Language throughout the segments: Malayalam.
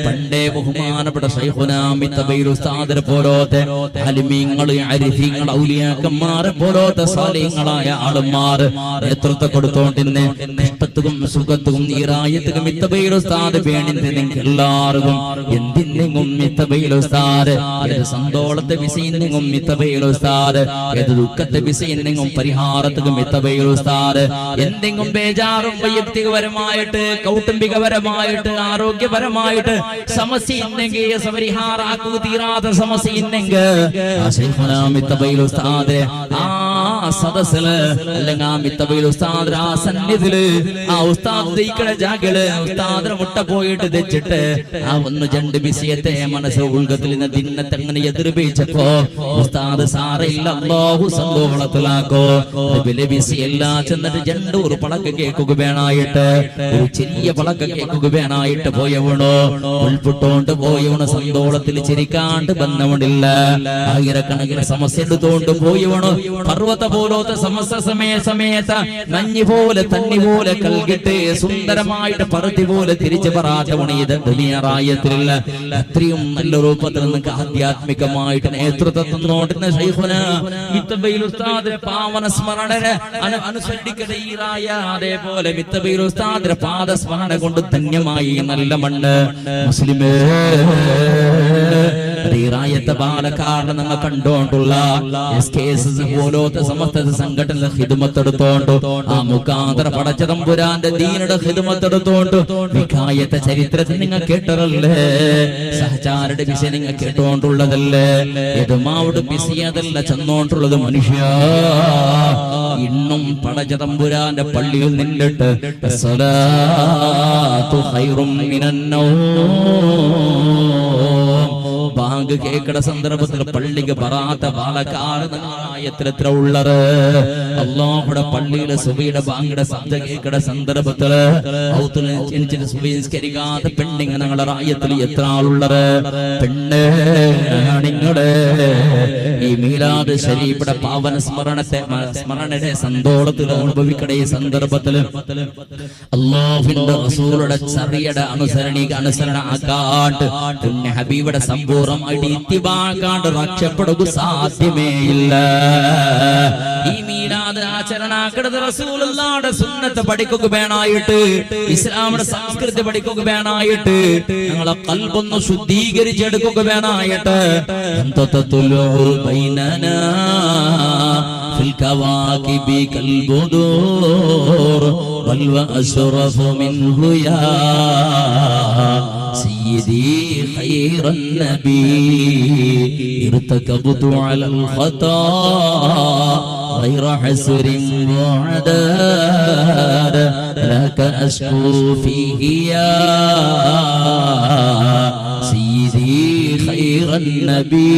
പണ്ടേ ബഹുമാനപ്പെട്ട ശൈഖുനാ മിത്തബൈൽ ഉസ്താദിനെ പോലത്തെ അലിമീങ്ങൾ അരിഫീങ്ങൾ ഔലിയാക്കന്മാരെ പോലത്തെ സാലിഹ്യങ്ങളായ ആളുമാർ നേതൃത്വം കൊടുത്തോണ്ടിന്ന് കഷ്ടത്തും സുഖത്തും നീറായത്തും മിത്തബൈൽ ഉസ്താദ് വേണിന്ന് നിങ്ങൾക്ക് എല്ലാവർക്കും എന്തിനെങ്കും മിത്തബൈൽ ഉസ്താദ് ഏത് സന്തോളത്തെ വിസയിന്നെങ്കും മിത്തബൈൽ ഉസ്താദ് ഏത് ദുഃഖത്തെ വിസയിന്നെങ്കും പരിഹാരത്തും മിത്തബൈൽ ഉസ്താദ് എന്തെങ്കിലും ബേജാറും വൈയക്തികപരമായിട്ട് കൗട്ടുംബികപരമായിട്ട് ആരോഗ്യപരമായിട്ട് സമസ്യ ഇന്നെങ്കിൽ പരിഹാരാക്കു തീരാത്ത സമസ്യ ഇന്നെങ്കിൽ മിത്തബൈൽ ഉസ്താദ് ആ സദസ്സില് അല്ലെങ്കിൽ ആ മിത്തബൈൽ ഉസ്താദ് ആ സന്നിധിയില് ആ ഉസ്താദ് ദയിക്കണ ജാഗില് ഉസ്താദിനെ മുട്ട പോയിട്ട് തെച്ചിട്ട് ആ ഒന്ന് രണ്ട് വിഷയത്തെ മനസ്സ് ഉൾഗത്തിൽ നിന്ന് ദിന്നത്തെ അങ്ങനെ എതിർപ്പിച്ചപ്പോ ഉസ്താദ് സാറയില്ല അല്ലാഹു സന്തോഷത്തിലാക്കോ വലിയ വിഷയല്ല ചെന്നിട്ട് രണ്ടൂർ പളക്ക് കേൾക്കുക വേണായിട്ട് ഒരു ചെറിയ പളക്ക് കേൾക്കുക വേണായിട്ട് പോയവണോ ഉൾപ്പെട്ടോണ്ട് പോയവണ് സന്തോഷത്തിൽ ചിരിക്കാണ്ട് ബന്ധമുണ്ടില്ല ആയിരക്കണക്കിന് സമസ്യ എടുത്തോണ്ട് പോയവണോ പർവ്വത പോലത്തെ സമസ്യ സമയത്ത് നഞ്ഞി പോലെ തന്നി പോലെ കൽകിട്ട് സുന്ദരമായിട്ട് പറത്തി പോലെ തിരിച്ചു പറയാത്തവണ് ഇത് ദുനിയാറായത്തിലുള്ള അത്രയും നല്ല രൂപത്തിൽ നിങ്ങൾക്ക് ആധ്യാത്മികമായിട്ട് നേതൃത്വത്തിനോട്ടുന്ന ശൈഖുനാ മിത്തബൈൽ ഉസ്താദിന്റെ പാവന സ്മരണനെ അനുസരിക്കടീറായ അതേപോലെ മിത്തബൈൽ ഉസ്താദിന്റെ പാദസ്മരണ കൊണ്ട് ധന്യമായി നല്ല മണ്ണ് മുസ്ലിമേ റായത്തെ പാലക്കാട് നമ്മൾ കണ്ടോണ്ടുള്ള പോലത്തെ സമസ്ത സംഘടന ഹിദമത്തെടുത്തോണ്ട് ആ മുഖാന്തര പടച്ച തമ്പുരാന്റെ ദീനുടെ ഹിദമത്തെടുത്തോണ്ട് വിഖായത്തെ ചരിത്രത്തിൽ നിങ്ങൾ കേട്ടറല്ലേ സഹചാരുടെ വിഷയം നിങ്ങൾ കേട്ടോണ്ടുള്ളതല്ലേ എതുമാവോട് ബിസിയതല്ല ചെന്നോണ്ടുള്ളത് മനുഷ്യ ഇന്നും പടച്ച തമ്പുരാന്റെ പള്ളിയിൽ നിന്നിട്ട് സലാത്തു ഖൈറും മിനന്നൗം ബാങ്ക് കേക്കട സന്ദർഭത്തിൽ പള്ളിക്ക് പറയാത്ത പാലക്കാട് എത്ര ഉള്ളത് അല്ലാഹുടെ പള്ളിയിലെ സുബഹിയുടെ ബാങ്കിയുടെ ശബ്ദ കേക്കട സന്ദർഭത്തില് സുബഹിസ്കരിക്കാത്ത പെണ്ണിങ്ങ ഞങ്ങളുടെ റായത്തിൽ എത്ര ആളുള്ളത് പെണ്ണ് നിങ്ങളുടെ ഈ മീലാദ് ശരീഫിയുടെ പാവന സ്മരണയുടെ സന്തോഷത്തിൽ അനുഭവിക്കട ഈ സന്ദർഭത്തില് അല്ലാഹുവിന്റെ റസൂലുടെ ചറിയുടെ അനുസരണ ആക്കാട്ട് പിന്നെ ഹബീബിയുടെ സമ്പൂർണ്ണമായിട്ട് ഇത്തിബാക്കാണ്ട് രക്ഷപ്പെടുക സാധ്യമേ ഇല്ല. ഈ മീലാദ് ആചരണാക്കടത് റസൂലുള്ളാഹിയുടെ സുന്നത്ത് പഠിക്കുക വേണായിട്ട് ഇസ്ലാമിന്റെ സംസ്കൃതി പഠിക്കുക വേണായിട്ട് ഞങ്ങളെ ഖൽബൊന്ന് ശുദ്ധീകരിച്ചെടുക്കുക വേണായിട്ട് ബൈനനാ ഫിൽ കവാകിബി കൽബുദൂർ വൽ വഅശ്റഫു മിൻഹു യാ سيدي خير النبي ارتكبت على الخطا غير حسر وعداد لك أشكو فيه يا سيدي خير النبي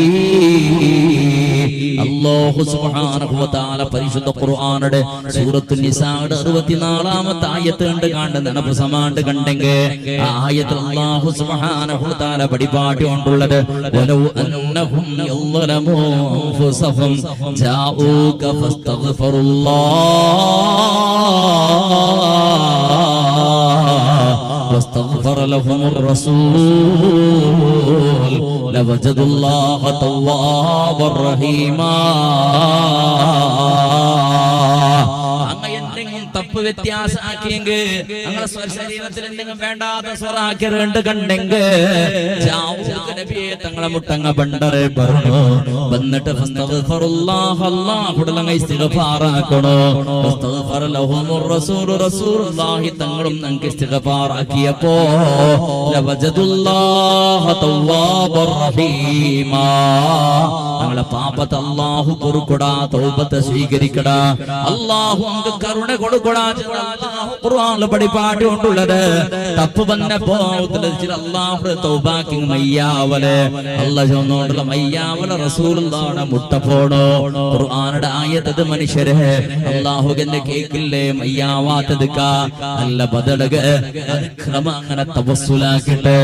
അല്ലാഹു സുബ്ഹാനഹു വ തആല പരിശുദ്ധ ഖുർആനിലെ സൂറത്തുൽ നിസായുടെ 64ാമത്തെ ആയത്ത് കണ്ട് നനപ്പ് സമാണ്ട് കണ്ടെങ്കിൽ ആ ആയത്തിൽ അല്ലാഹു സുബ്ഹാനഹു വ തആല പടിപാടി കൊണ്ടുള്ളത് വലൗ അന്നഹും യളമു അൻഫുസഹും ജാഊക ഫസ്തഗ്ഫിറുല്ലാഹ് واستغفر لهم الرسول لوجدوا الله توابا رحيما. തപ്പ് വ്യത്യാസമാക്കിയെങ്കിൽ ഞങ്ങളെ ശരീരത്തിൽ എന്തെങ്കിലും വേണ്ടാത്ത സ്വറാക്കിറുണ്ട് കണ്ടെങ്കിൽ തങ്ങളെ മുട്ടങ്ങ ബണ്ടറെ പറഞ്ഞു വന്നിട്ട് തങ്ങളും ഇസ്തിഗ്ഫാറാക്കിയപ്പോ ഞങ്ങളെ പാപത്തെ അല്ലാഹു പൊറുക്കടാ, തൗബത്തെ സ്വീകരിക്കടാ, അല്ലാഹു അങ്ങ് കരുണ കൊടുക്കടാ. ഖുർആനിൽ പഠിപ്പാട്ടി കൊണ്ടുള്ളത് തപ്പ് വന്നപ്പോ അല്ലാഹു തൗബാക്കി മയ്യാവലെ അല്ലാഹു ചൊന്നോണ്ടുള്ള മയ്യാവലെ റസൂലുള്ളാഹിനെ മുട്ടപ്പോണോ ഖുർആനിന്റെ ആയത്ത് മനുഷ്യരെ അല്ലാഹുവിന്റെ കേക്കില്ലേ മയ്യാവാത്തതുക്കാ നല്ല ബദലക ക്രമ അങ്ങനെ തവസ്സുലാക്കിട്ട്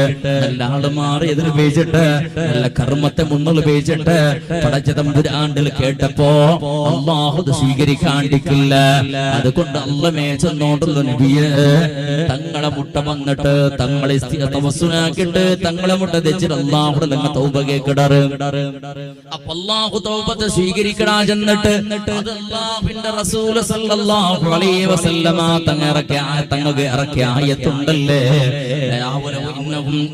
നല്ല ആളുമാറി എതിർ ഉപയോഗിച്ചിട്ട് നല്ല കർമ്മത്തെ മുന്നിൽ ഉപയോഗിച്ചിട്ട് പടച്ച തമ്പുരാണ്ടിൽ കേട്ടപ്പോ അല്ലാഹു സ്വീകരിക്കാണ്ടിരിക്കില്ല. അതുകൊണ്ട് അല്ലാഹു ഹൗളമേ ചെന്നോണ്ടുള്ള നബിയെ തങ്ങളെ മുട്ട വന്നിട്ട് തങ്ങളെ തവസ്സുനാക്കിട്ട് തങ്ങളെ മുട്ട തെച്ചിട്ട് അല്ലാഹു നിങ്ങൾ തൗബ കേൾക്കടാറ്. അപ്പോൾ അല്ലാഹു തൗബത്തെ സ്വീകരിക്കടാ ചെന്നിട്ട് അത് അല്ലാഹുവിന്റെ റസൂൽ സല്ലല്ലാഹു അലൈഹി വസല്ലമ തങ്ങൾക്ക് ഇറക്കിയ ആയത്തുണ്ടല്ലേ,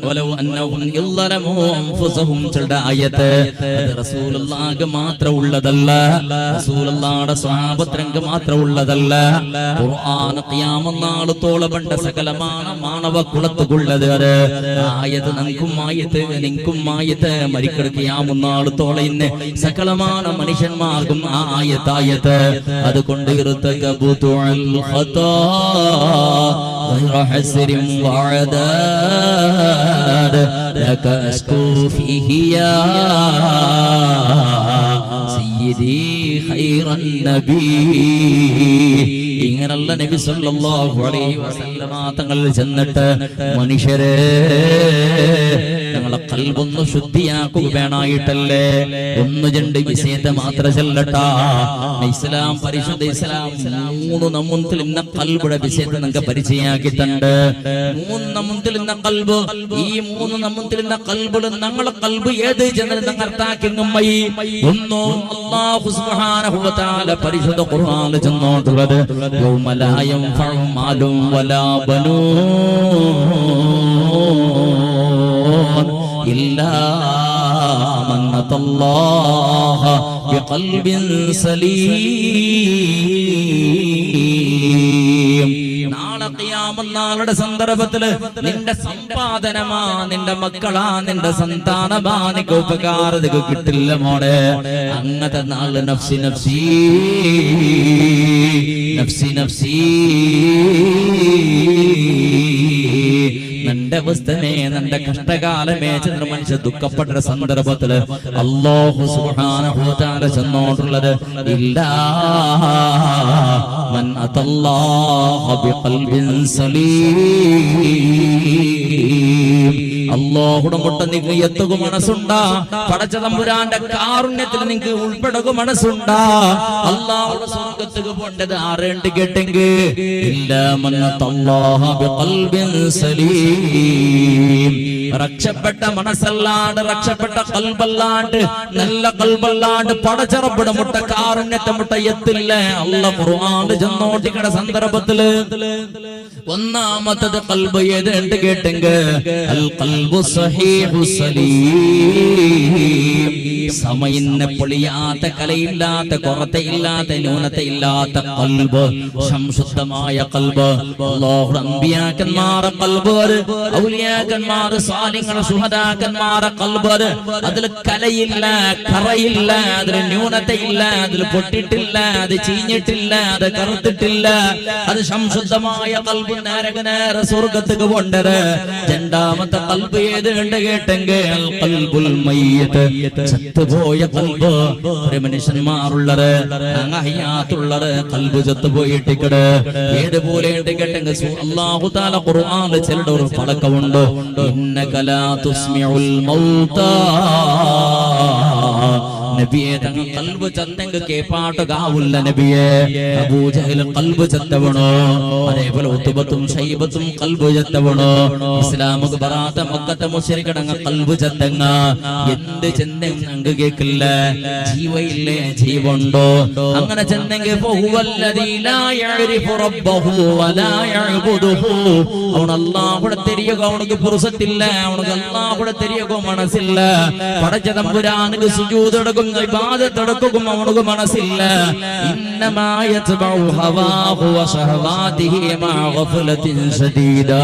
വലൗ അന്നഹും യളമു അൻഫുസഹും ചൊല്ല ആയത്ത്. അത് റസൂലുള്ളാഹിക്ക് മാത്രം ഉള്ളതല്ല, റസൂലുള്ളാഹിയുടെ സ്വഹാബത്തിനക്ക് മാത്രം ഉള്ളതല്ല. ഖുർആൻ ഖിയാമത്ത് നാളത്തോളം പണ്ട സകലமான മാനവ കുലത്തുള്ളത്. അത് ആയത്ത് നമുക്കും ആയത്ത് നിങ്ങൾക്കും ആയത്ത് മരിക്കട ഖിയാമത്ത് നാളത്തോളം ഇന്ന് സകലமான മനുഷ്യന്മാർക്കും ആ ആയത്ത്. അതുകൊണ്ട് ഇർതകബുതുൽ ഖതാ ഗൈറ ഹസ്രിൻ വഅദാദ് ലക അസ്കൂ ഫീഹി യാ സയ്യിദി ഖൈറൻ നബി. ഇങ്ങനെയുള്ള നബി സല്ലല്ലാഹു അലൈഹി വസല്ലമ തങ്ങൾ ചെന്നിട്ട് മനുഷ്യരെ ഞങ്ങളെ കൽബൊന്ന് ശുദ്ധിയാക്കുക വേണായിട്ടല്ലേ, ഒന്ന് രണ്ട് വിഷയത്തെ മാത്രം ചെല്ലട്ടാ. ഇസ്ലാം പരിശുദ്ധ ഇസ്ലാം 3 നമുന്തിൽ ഇന്ന കൽബുടെ വിഷയത്തെ നിങ്ങൾക്ക് പരിചയമാക്കിയിട്ടുണ്ട്. 3 നമുന്തിൽ ഇന്ന കൽബ്, ഈ 3 നമുന്തിൽ ഇന്ന കൽബിൽ ഞങ്ങളെ കൽബ് ഏത് ജനൽ നങ്ങർത്താക്കിങ്ങമ്മയി ഒന്നോ അല്ലാഹു സുബ്ഹാനഹു വ തആല പരിശുദ്ധ ഖുർആനിൽ ചെന്നോട്ടുള്ളത് യൗമ ലാ യൻഫഉ മാലും വലാ ബനൂൻ ഇല്ലാ മൻ അത്തല്ലാഹ ബിഖൽബിൻ സലീം. നാളെ ഖിയാമത്ത് നാളുടെ സന്ദർഭത്തില് നിന്റെ സമ്പാദനമാ, നിന്റെ മക്കളാ, നിന്റെ സന്താനമാ നിനക്ക് ഉപകാരതക്ക് കിട്ടില്ല മോളെ. അങ്ങനത്തെ നാള് നഫ്സി നഫ്സി നഫ്സി നഫ്സി നിന്റെ അവസ്ഥമേ നിന്റെ കഷ്ടകാലമേ ചെന്ന മനുഷ്യ ദുഃഖപ്പെട്ട സന്ദർഭത്തില് അല്ലാഹു സുബ്ഹാനഹു വ തആല ചെന്നോട്ടുള്ളത് ഇല്ലാ മൻ അത്തല്ലാഹ ബിഖൽബിൻ സലീം. അല്ലാഹുടെ മുട്ട നിങ്ങൾക്ക് എത്തുക മനസ്സുണ്ടാ, പടച്ച തമ്പുരാന്റെ കാരുണ്യത്തിൽ നിങ്ങൾക്ക് ഉൾപ്പെടുക മനസ്സുണ്ടാ. അല്ലാഹുടെ സ്വർഗ്ഗത്തേക്ക് പോണ്ടത് ആരേണ്ട് കേട്ടെങ്കിൽ ഇല്ലാ മൻ അത്തല്ലാഹ ബിഖൽബിൻ സലീം. രക്ഷപ്പെട്ട മനസ്സല്ലാണ്ട്, രക്ഷപ്പെട്ട കൽബല്ലാണ്ട്, നല്ല കൽബല്ലാണ്ട് പടച്ചറപ്പിട മുട്ട കാരുണ്യത്തെ മുട്ട എത്തില്ല. അല്ലാഹു ഖുർആനിൽ ചെന്നോട്ടിക്കട സന്ദർഭത്തില് ഒന്നാമത്തത് കൽബ് ഏതുണ്ട് കേട്ടെങ്കിൽ അൽ ഖൽബു സഹീഹു സലീം. സമയിന്നെ പൊളിയാത്ത, കലയില്ലാത്ത, കൊറത്തയില്ലാത്ത, ന്യൂനതയില്ലാത്ത കൽബ്, സംശുദ്ധമായ കൽബ്. അല്ലാഹുവിന്റെ അമ്പിയാക്കന്മാരെ കൽബ്, ഔലിയാക്കന്മാരെ, സാലിഹ്യങ്ങളെ, ശുഹദാക്കന്മാരെ കൽബ്, അതിൽ കലയില്ല, കറയില്ല, അതിൽ ന്യൂനതയില്ല, അതിൽ പൊട്ടിട്ടില്ല, അത് ചീഞ്ഞിട്ടില്ല, അത് കറുത്തിട്ടില്ല. അത് സംശുദ്ധമായ കൽബ് നേരെ നേരെ സ്വർഗ്ഗത്തേക്ക് കൊണ്ടത്. രണ്ടാമത്തെ കൽബ് ഏത് കണ്ട് കേട്ടെങ്കിൽ ഖൽബുൽ മയ്യിത്ത്, ചത്തുപോയ കൽബ്. ഒരു മനുഷ്യന്മാരുള്ളത്, ഹയാത്തുള്ളത്, കൽബ് ചത്തുപോയിട്ടിക്കട്. ഏതുപോലെ കേട്ടെങ്കിൽ അല്ലാഹു തആല ഖുർആനിൽ ചിലരുടെ ഒരു പഴക്കമുണ്ട്, ഇന്നക ലാ തുസ്മിഉൽ മൗതാ. നബിയെ തങ്ങൾ കൽബ് ചത്തെങ്കിൽ കേപ്പാട്ടുകാവില്ല നബിയെ. അബൂജഹൽ കൽബ് ചത്തവണോ, അതേപോലെ ഉത്ബത്തും ശൈബത്തും കൽബ് ചത്തവണോ. ഇസ്ലാമുക്ക് ബറാത്ത മക്കത്തെ മുശ്രിക്കടങ്ങ കൽബ് ചത്തങ്ങ എന്ത് ചെന്നെങ്കിൽ അങ്ങ് കേക്കില്ല. ജീവയില്ലേ, ജീവുണ്ടോ? അങ്ങനെ ചെന്നെങ്കിൽ അവൻ അല്ലാഹുടെ തെരിയുക, അവനക്ക് പുറുസത്തില്ല, അവനക്ക് അല്ലാഹുടെ തെരിയുക മനസ്സില്ല. പടച്ച തമ്പുരാനുക്ക് സുജൂദ് എടുക്കും, ഇബാദത്ത് എടുക്കും, അവനക്ക് മനസ്സില്ല. ഇന്നമാ യത്ബഉ ഹവാഹു വശഹവാതിഹി മഅ ഗഫലത്തിൻ ശദീദാ.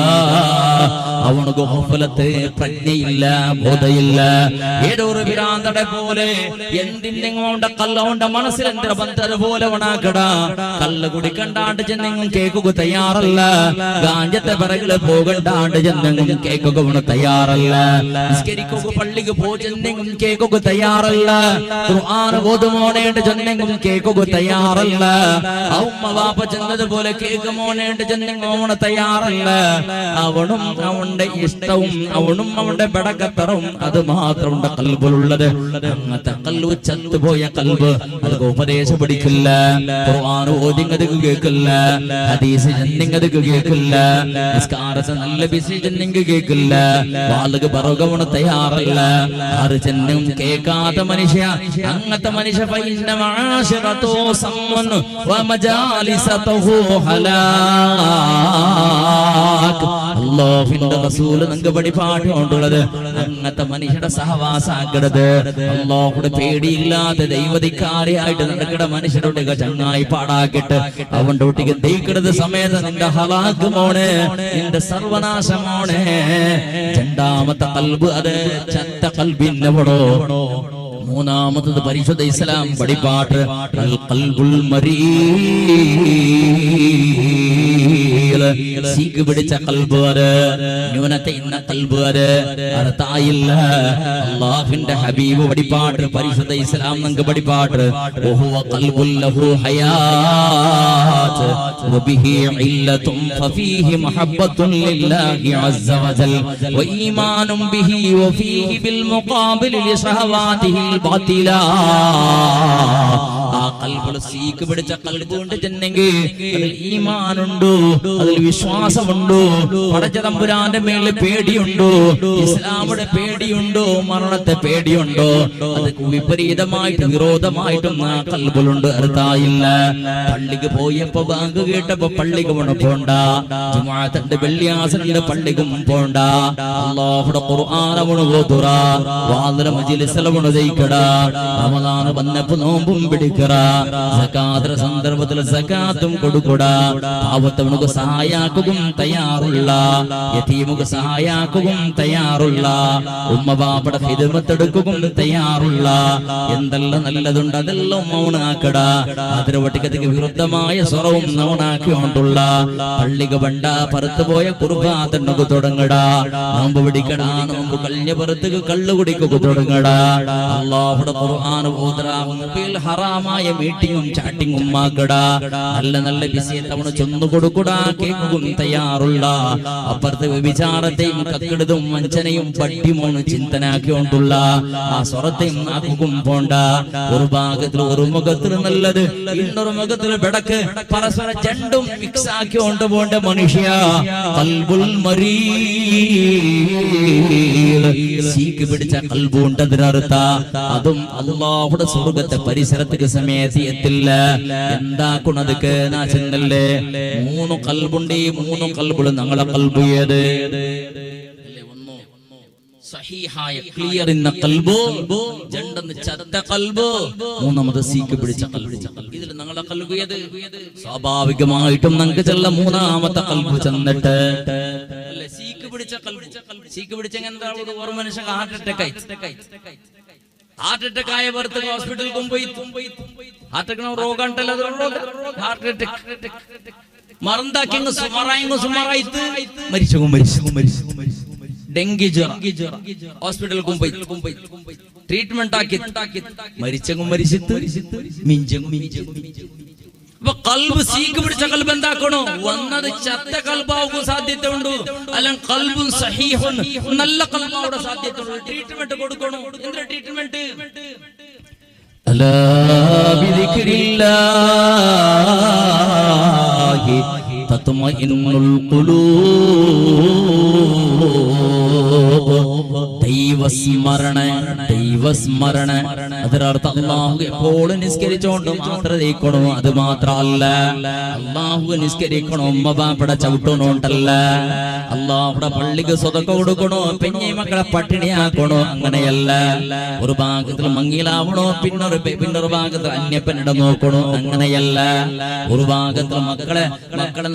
അവനക്ക് ഗഫലത്ത്, പ്രജ്ഞയില്ല, ബോധയില്ല. ഏതോ ഒരു ഭ്രാന്തടെ പോലെ എന്തിനെങ്ങോണ്ട കള്ളോണ്ട മനസ്സിൽ എന്തിനെ ബന്ധത പോലെ വണാക്കടാ. കള്ള് കുടിക്കണ്ടാണ്ട് ചെന്നെങ്ങും കേക്കുക തയ്യാറല്ല. ഗാഞ്ചത്തെ പിറകില് പോകണ്ടാണ്ട് ചെന്നെങ്ങും കേക്കുക തയ്യാറല്ല. നിസ്കരിക്കുക, പള്ളിക്ക് പോ ചെന്നെങ്ങും കേക്കുക തയ്യാറല്ല. ഖുർആൻ ഓതുമോനേണ്ട് ചെന്നെങ്കും കേൾക്കുക തയ്യാറല്ല ഉമ്മ വാപ്പ ചെന്നതുപോലെ കേക്ക് മോനേണ്ട് ചെന്നെങ്ങോണ തയ്യാറല്ല അവനും അവന്റെ ഇഷ്ടവും അവനും അവന്റെ ബടക്കത്തറും അത് മാത്രമുണ്ട് കൽബിലുള്ളത് അങ്ങനത്തെ കൽബ് ചത്തുപോയ കൽബ് അത് ഉപദേശം പഠിക്കില്ല ഖുർആൻ ഓതിങ്ങത് കേൾക്കില്ല ഹദീസ് ചെന്നിങ്ങത് കേൾക്കില്ല നിസ്കാരത്തെ നല്ല ബിസി ചെന്നിങ് കേൾക്കില്ല വാളുക ബറുകവണ് തയ്യാറല്ല ആറ് ചെന്നും കേൾക്കാത്ത മനുഷ്യ അങ്ങനത്തെ മനുഷ്യ ഫൈന മആശിറതു സമ്മൻ വമജാലിസതുഹു ഹലാക് അല്ലാഹുവിന്റെ റസൂൽ നിങ്ങൾക്ക് പഠിപ്പാട്ടുകൊണ്ടുള്ളത് അങ്ങനത്തെ മനുഷ്യരുടെ സഹവാസാക്കരുത് അല്ലാഹുവിന്റെ പേടിയില്ലാതെ ദൈവധിക്കാരിയായിട്ട് നടക്കുന്ന മനുഷ്യരുടെ ചങ്ങായി പാടാക്കിട്ട് അവന്റെ ഒട്ടിക്ക് ദൈക്കരുത് സമയത്ത് നിന്റെ ഹലാക്ക് മോനെ നിന്റെ സർവനാശമോനെ രണ്ടാമത്തെ കൽബ് അത് ചത്ത കൽബിന്നവടോ മൂന്നാമത്തത് പരിശുദ്ധ ഇസ്ലാം പഠിപ്പാട്ട് ഖൽബുൽ മരീൽ സീക്ക് പിടിച്ച കൽബ് ന്യൂനത്തെ ഇന്ന കൽബ് അർത്തായില്ല അല്ലാഹുവിന്റെ ഹബീബ് പഠിപ്പാട്ട് പരിശുദ്ധ ഇസ്ലാം നമുക്ക് പഠിപ്പാട്ട് വഹുവ ഖൽബുൽ ലഹു ഹയാത്ത് വബിഹി ഇല്ലതും ഫഫീഹി മഹബ്ബത്തുൻ ലില്ലാഹി അസ്സ വജൽ വഈമാനും ബിഹി വഫീഹി ബിൽ മുഖാബിൽ ലിശഹവാതിഹി ബാത്തിലാ ആ കൽബിൽ സീക്ക് പിടിച്ച കൽബ് കൊണ്ട് ചെന്നെങ്കിൽ അതിൽ ഈമാനുണ്ടോ അതിൽ വിശ്വാസമുണ്ടോ പടച്ച തമ്പുരാന്റെ മേളിൽ പേടിയുണ്ടോ ഇസ്ലാമിന്റെ പേടിയുണ്ടോ മരണത്തെ പേടിയുണ്ടോ അത് വിപരീതമായിട്ട് വിരോധമായിട്ടും ആ കൽബിലുണ്ട് അർത്തായില്ല പള്ളിക്ക് പോയപ്പോ ബാങ്ക് കേട്ടപ്പോ പള്ളിക്ക് പോണ്ട ജുമുഅത്തിന്റെ വെള്ളിയാഴ്ചയുടെ പള്ളിക്കും പോണ്ട അല്ലാഹുവിന്റെ ഖുർആനവണ് ഓതുറ വാദര മജ്ലിസിലവണ് ദൈക്കടാ റമദാൻ വന്നപ്പോ നോമ്പും പിടിക്കടാ സകാത്ര സന്ദർഭത്തിൽ സകാത്തും കൊടുക്കടാ പാവത്തവനുക്ക് സഹായാക്കുകയും തയ്യാറുള്ള യതീമുക്ക് സഹായാക്കുകയും തയ്യാറുള്ള ഉമ്മ ബാപ്പയുടെ ഖിദ്മത്തെടുക്കുകയും തയ്യാറുള്ള എന്തെല്ലാം നല്ലതുണ്ട് അതെല്ലാം മൗനാക്കടാ അതിരവട്ടിക്കത്തിക്ക് വിരുദ്ധമായ സ്വറവും മൗനാക്കിക്കൊണ്ടുള്ള പള്ളിക പണ്ട പുറത്തുപോയ കുർബാത്തണ്ണക്ക് തുടങ്ങടാ നോമ്പ് പിടിക്കടാ നോമ്പ് കഴിഞ്ഞ പുറത്തേക്ക് കള്ളു കുടിക്കുക തുടങ്ങടാ അല്ലാഹുവിന്റെ ഖുർആൻ ഓതുറാ മൊബൈൽ ഹറാമായ മീറ്റിംഗും ചാറ്റിംഗും ആക്കടാ നല്ല നല്ല ബിസിയെ തവണ ചൊന്നു കൊടുക്കടാ കേൾക്കും തയ്യാറുള്ള അപ്പുറത്തെ വ്യഭിചാരത്തെയും കക്കിടതും വഞ്ചനയും പട്ടിമോണ് ചിന്തനാക്കിക്കൊണ്ടുള്ള ആ സ്വറത്തെയും ആക്കും പോണ്ട ഒരു ഭാഗത്തിൽ ഒരു മുഖത്തിൽ നല്ലത് ഇന്നൊരു മുഖത്തിൽ ബെടക്ക് പരസ്പര രണ്ടും മിക്സ് ആക്കിക്കൊണ്ട് പോണ്ട മനുഷ്യ ഖൽബുൽ മരീൽ സീക്ക് പിടിച്ച കൽബുണ്ട് അതിനർത്ഥ അതും അല്ലാഹുവിന്റെ സ്വർഗ്ഗത്തെ പരിസരത്തേക്ക് സമയത്ത് എത്തില്ല എന്താക്കുന്നതൊക്കെ നാ ചെന്നല്ലേ മൂന്ന് കൽബുണ്ട് ഈ മൂന്ന് കൽബുകൾ ഞങ്ങളെ കൽബ് ഏത് സഹീഹായ ക്ലിയർ ഇന്ന ഖൽബ് രണ്ടെന്ന് ചത്ത ഖൽബ് മൂന്നാമത് സീക്ക് പിടിച്ച ഖൽബ് ഇതിൽ ഞങ്ങളുടെ ഖൽബ് ഏത് സ്വാഭാവികമായിട്ടും നമുക്ക് ചെല്ല മൂന്നാമത്തെ ഖൽബ് ചെന്നിട്ട് അല്ലേ സീക്ക് പിടിച്ച ഖൽബ് സീക്ക് പിടിച്ചെങ്കിൽ എന്താ ഒരു മനുഷ്യൻ ഹാർട്ട് അറ്റാക്ക് ആയ പുറത്ത് ഹോസ്പിറ്റലിൽ കൊണ്ടുപോയി ഹാർട്ട് അറ്റാക്ക് രോഗം ഉണ്ടല്ലോ ഹാർട്ട് അറ്റാക്ക് മറന്നാക്കി സുമാറായിട്ട് മരിച്ചു ഡെങ്കി ജ്വരം ഹോസ്പിറ്റലിൽ കൊണ്ടുപോയി ട്രീറ്റ്മെന്റ് ആക്കി മരിച്ചങ്ങും മരിച്ചിട്ട് മിഞ്ചങ്ങും അപ്പൊ കൽബ് സീക്ക് പിടിച്ച കൽബ് എന്താക്കണോ വന്നത് ചത്ത കൽബാവും സാധ്യത ഉണ്ട് അല്ലെങ്കിൽ കൽബും സഹീഹുൻ നല്ല കൽബാവുടെ സാധ്യത ഉണ്ട് ട്രീറ്റ്മെന്റ് കൊടുക്കണോ എന്താ ട്രീറ്റ്മെന്റ് അലാ ബിദിക്രില്ലാഹി തത്മഇന്നുൽ ഖുലൂബ് ദൈവസ്മരണ അതിനർത്ഥം അല്ലാഹു എപ്പോഴും നിസ്കരിച്ചോണ്ട് മാത്രം അത് മാത്രമല്ല അല്ലാഹു നിസ്കരിക്കണോ ഉമ്മ ബാപ്പയുടെ ചവിട്ടണോണ്ടല്ല അല്ലാഹുടെ പള്ളിക്ക് സ്വതക്ക കൊടുക്കണോ പെഞ്ഞി മക്കളെ പട്ടിണിയാക്കണോ അങ്ങനെയല്ല ഒരു ഭാഗത്തിൽ മങ്ങിലാവണോ പിന്നൊരു ഭാഗത്ത് അന്യപ്പനിട നോക്കണോ അങ്ങനെയല്ല ഒരു ഭാഗത്തിൽ മക്കളെ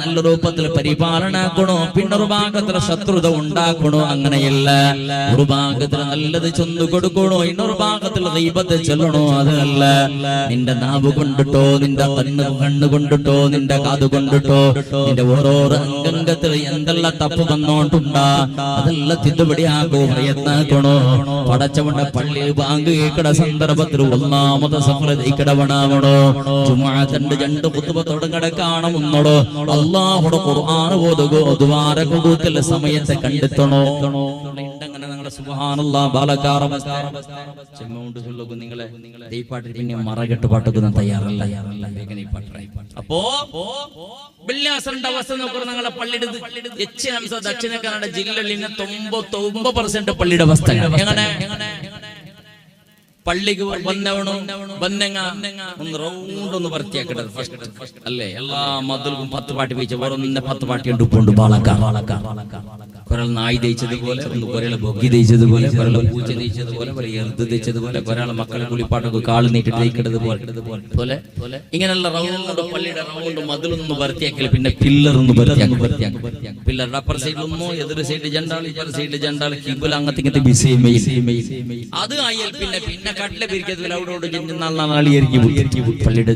നല്ല രൂപത്തിൽ പരിപാലനാക്കണോ പിന്നൊരു ഭാഗത്തിൽ ശത്രുത ഉണ്ടാക്കണോ അങ്ങനെയല്ല ഒരു ഭാഗത്തിൽ നല്ലത് ചൊന്നു കൊടുക്കണോ ഇന്നൊരു ഭാഗത്തിൽ ഗീബത്ത് ചൊല്ലണോ അതല്ല. നിന്റെ നാവ് കൊണ്ടിട്ടോ, നിന്റെ കണ്ണ് കൊണ്ടിട്ടോ, നിന്റെ കാത് കൊണ്ടിട്ടോ, നിന്റെ ഓരോരോ അംഗത്തിൽ എന്തെല്ലാം തപ്പ് വന്നോണ്ടുണ്ടാ അതെല്ലാം തിരുപടിയാകോ പ്രയത്നാക്കണോ. പടച്ചവന്റെ പള്ളിയിൽ ബാങ്ക് കേൾക്കട സന്ദർഭത്തിൽ ഒന്നാമത്തെ സഫലതയ്ക്കിടവണാവണോ. ജുമുഅത്തിന്റെ 2 ഖുതുബ തുടങ്ങട കാണുന്നടോ. അല്ലാഹുവിന്റെ ഖുർആൻ ഓതുകോ, ദ്വാര ഖുദൂത്തിൽ സമയത്തെ കണ്ടെത്തണോ. അങ്ങനെ നിങ്ങളുടെ സുബ്ഹാനല്ലാഹ് ബാലകാറ ചെമ്മൗണ്ട് ചൊല്ലുക. നിങ്ങളെ ഈ പാട്ടിൽ പിന്നെ മറകെട്ട് പാട്ടൊക്കെ തയ്യാറല്ല. അപ്പോ ബില്ലാസറിന്റെ അവസ്ഥ നോക്കണം. നിങ്ങളെ പള്ളിയുടെ ദക്ഷിണ കന്നഡ ജില്ലയിൽ 99% പള്ളിയുടെ അവസ്ഥ എങ്ങനെ? പള്ളിക്ക് വന്നവണോ ഒന്ന് റൗണ്ട് ഒന്ന് വൃത്തിയാക്കട്ടത് ഫസ്റ്റ് അല്ലേ. എല്ലാ മതിൽക്കും 10 പാട്ടി വെച്ച വേറൊന്നെ 10 പാട്ടി ഉണ്ടുണ്ട്. ഒരാൾ നായി തേച്ചതുപോലെ, ഒരാളെ ബൊഗ്ഗി തേച്ചതുപോലെ, ഒരാളെ പൂച്ച തേച്ചതുപോലെ, ഒരാളെ എറുത് തേച്ചതുപോലെ, ഒരാളെ മക്കളെ കുളിപ്പാട്ടൊക്കെ കാള് നീട്ടിട്ട് തേക്കിട്ടത് പോലെ ഇങ്ങനെയുള്ള റൗണ്ട് പള്ളിയുടെ റൗണ്ട് മതിലൊന്ന് വൃത്തിയാക്കില്ല. പിന്നെ പില്ലർ ഒന്ന് വൃത്തിയാക്കും. പില്ലറുടെ അപ്പർ സൈഡിലൊന്നോ എതിർ സൈഡ് ജണ്ടാൾ, ഇപ്പർ സൈഡ് ജണ്ടാൾ, കിബിൽ അങ്ങനത്തെ ഇങ്ങനത്തെ അത് ആയാൽ പിന്നെ കട്ടില പിരിക്കത്തില്ല. അവിടെ നാളി എരിഞ്ഞു പള്ളിയുടെ